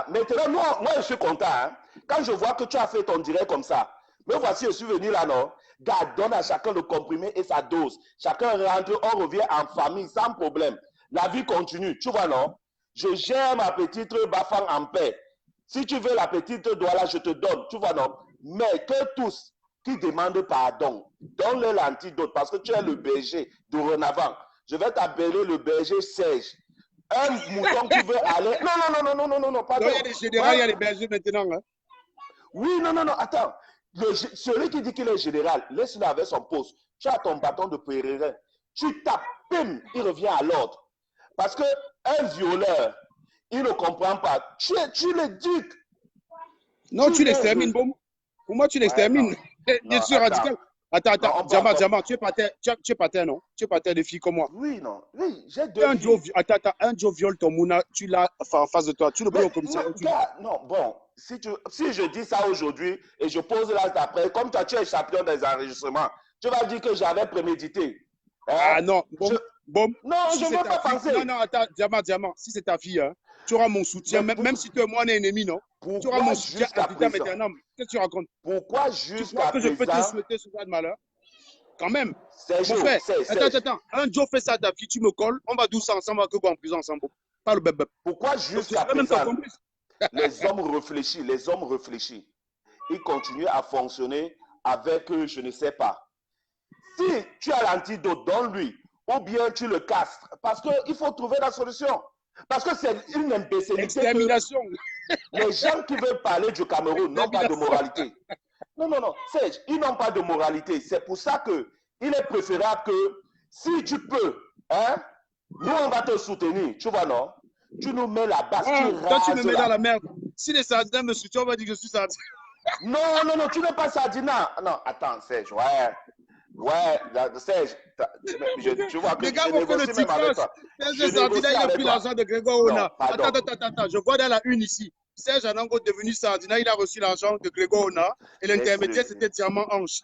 Maintenant, moi, je suis content. Hein. Quand je vois que tu as fait ton direct comme ça, me voici, je suis venu là, non? Gars, donne à chacun le comprimé et sa dose. Chacun rentre, on revient en famille sans problème. La vie continue, tu vois, non? Je gère ma petite Bafang en paix. Si tu veux la petite Douala, je te donne, tu vois, non? Mais que tous qui demandent pardon, donne-leur l'antidote parce que tu es le berger dorénavant. Je vais t'appeler le berger Serge. Un mouton qui veut aller... Non, pardon. Il y a des généraux, il y a des bergers maintenant. Hein? Oui, non, attends. Celui qui dit qu'il est général, laisse-le avec son poste. Tu as ton bâton de pèlerin. Tu tapes, pim, il revient à l'ordre. Parce qu'un violeur, il ne comprend pas. Tu l'éduques. Non, tu l'extermines, bon. Pour moi, tu l'extermines. Je suis radical. Attends, Diamant, tu es pas terre, non? Tu es pas terre de filles comme moi. Oui, non. Oui, j'ai deux filles. Un Joe viole ton Mouna, tu l'as en face de toi. Tu le prends au commissariat. Non, bon, si je dis ça aujourd'hui et je pose là d'après, comme toi, tu es champion des enregistrements, tu vas dire que j'avais prémédité. Hein? Ah non, bon. Non, si je ne veux pas penser. Non, attends, Diamant, si c'est ta fille, hein, tu auras mon soutien, même si tu es moi un ennemi, non? Tu auras mon soutien à vitam aeternam. Qu'est-ce que tu racontes? Pourquoi jusqu'à présent? Que je peux te souhaiter ce genre de malheur? Quand même. Mon frère, attends. Un Joe fait ça à ta fille, tu me colles, on va douce ensemble, on va que en prison ensemble. Pas le bébé. Pourquoi jusqu'à présent, les hommes réfléchis, ils continuent à fonctionner avec, je ne sais pas. Si tu as l'antidote, donne-lui, ou bien tu le castres, parce qu'il faut trouver la solution. Parce que c'est une imbécilité. Extermination. Les gens qui veulent parler du Cameroun n'ont pas de moralité. Non, Serge, ils n'ont pas de moralité. C'est pour ça qu'il est préférable que, si tu peux, hein, nous, on va te soutenir. Tu vois, non? Tu nous mets la base. Quand tu me mets dans la merde, si les sardines me soutiennent, on va dire que je suis sardine. Non, tu n'es pas sardina. Non, attends, Serge, ouais, Serge, tu vois que les gars vont faire le tirage. Serge Sardina, il a pris l'argent de Grégoire Ona. Attends, je vois dans la une ici. Serge Anango devenu Sardina, il a reçu l'argent de Grégoire Ona et l'intermédiaire, c'était Diamant Ange.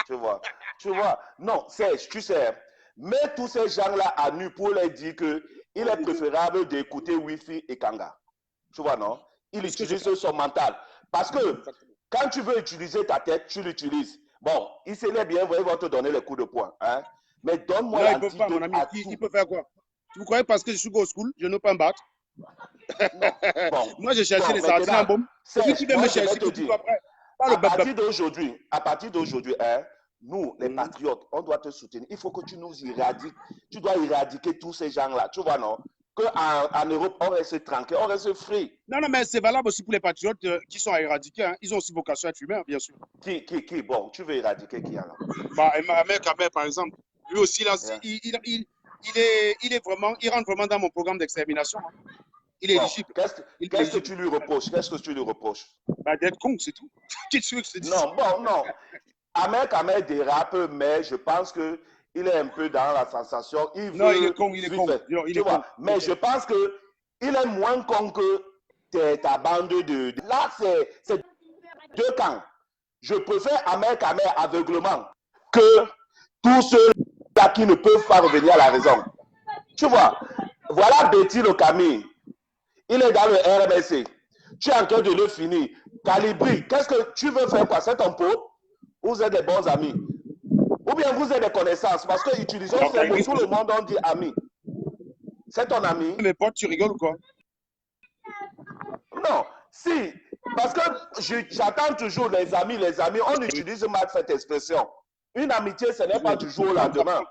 Tu vois. Non, Serge, tu sais, mets tous ces gens-là à nu pour leur dire qu'il est préférable d'écouter Wi-Fi et Kanga. Tu vois, non? Il utilise son mental. Parce que quand tu veux utiliser ta tête, tu l'utilises. Bon, il s'élève bien, ils vont te donner les coups de poing. Hein? Mais donne-moi l'antidote à tout. Il peut faire quoi? Vous croyez parce que je suis go school, je ne peux pas me battre? Moi, j'ai cherché les sardines en bombe. C'est lui qui vient me chercher tout après. À partir d'aujourd'hui, hein, nous, les patriotes, on doit te soutenir. Il faut que tu nous éradiques. Tu dois éradiquer tous ces gens-là. Tu vois, non? Qu'en Europe, on reste tranquille, on reste free. Non, mais c'est valable aussi pour les patriotes qui sont éradiqués. Hein. Ils ont aussi vocation à être fumeurs, bien sûr. Qui? Bon, tu veux éradiquer qui alors? Ahmed Kamer, par exemple. Lui aussi, là, il rentre vraiment dans mon programme d'extermination. Hein. Il est éligible. Qu'est-ce que tu lui reproches? D'être con, c'est tout. Qu'est-ce que je te dis? Non. Ahmed Kamer dérape, mais je pense que il est un peu dans la sensation. Il est con. Mais je pense qu'il est moins con que ta bande de... Là, c'est deux camps. Je préfère Ahmed Kamer aveuglement que tous ceux-là qui ne peuvent pas revenir à la raison. Tu vois, voilà Betty le Camille. Il est dans le RMSC. Tu es en train de le finir. Calibri, qu'est-ce que tu veux faire quoi? C'est ton pot? Vous êtes des bons amis. Ou bien vous avez des connaissances, parce que utilisons ces mots, tout le monde on dit ami. C'est ton ami. Mes potes, tu rigoles ou quoi? Non, si. Parce que j'attends toujours les amis. On utilise mal cette expression. Une amitié, ce n'est pas du jour au lendemain.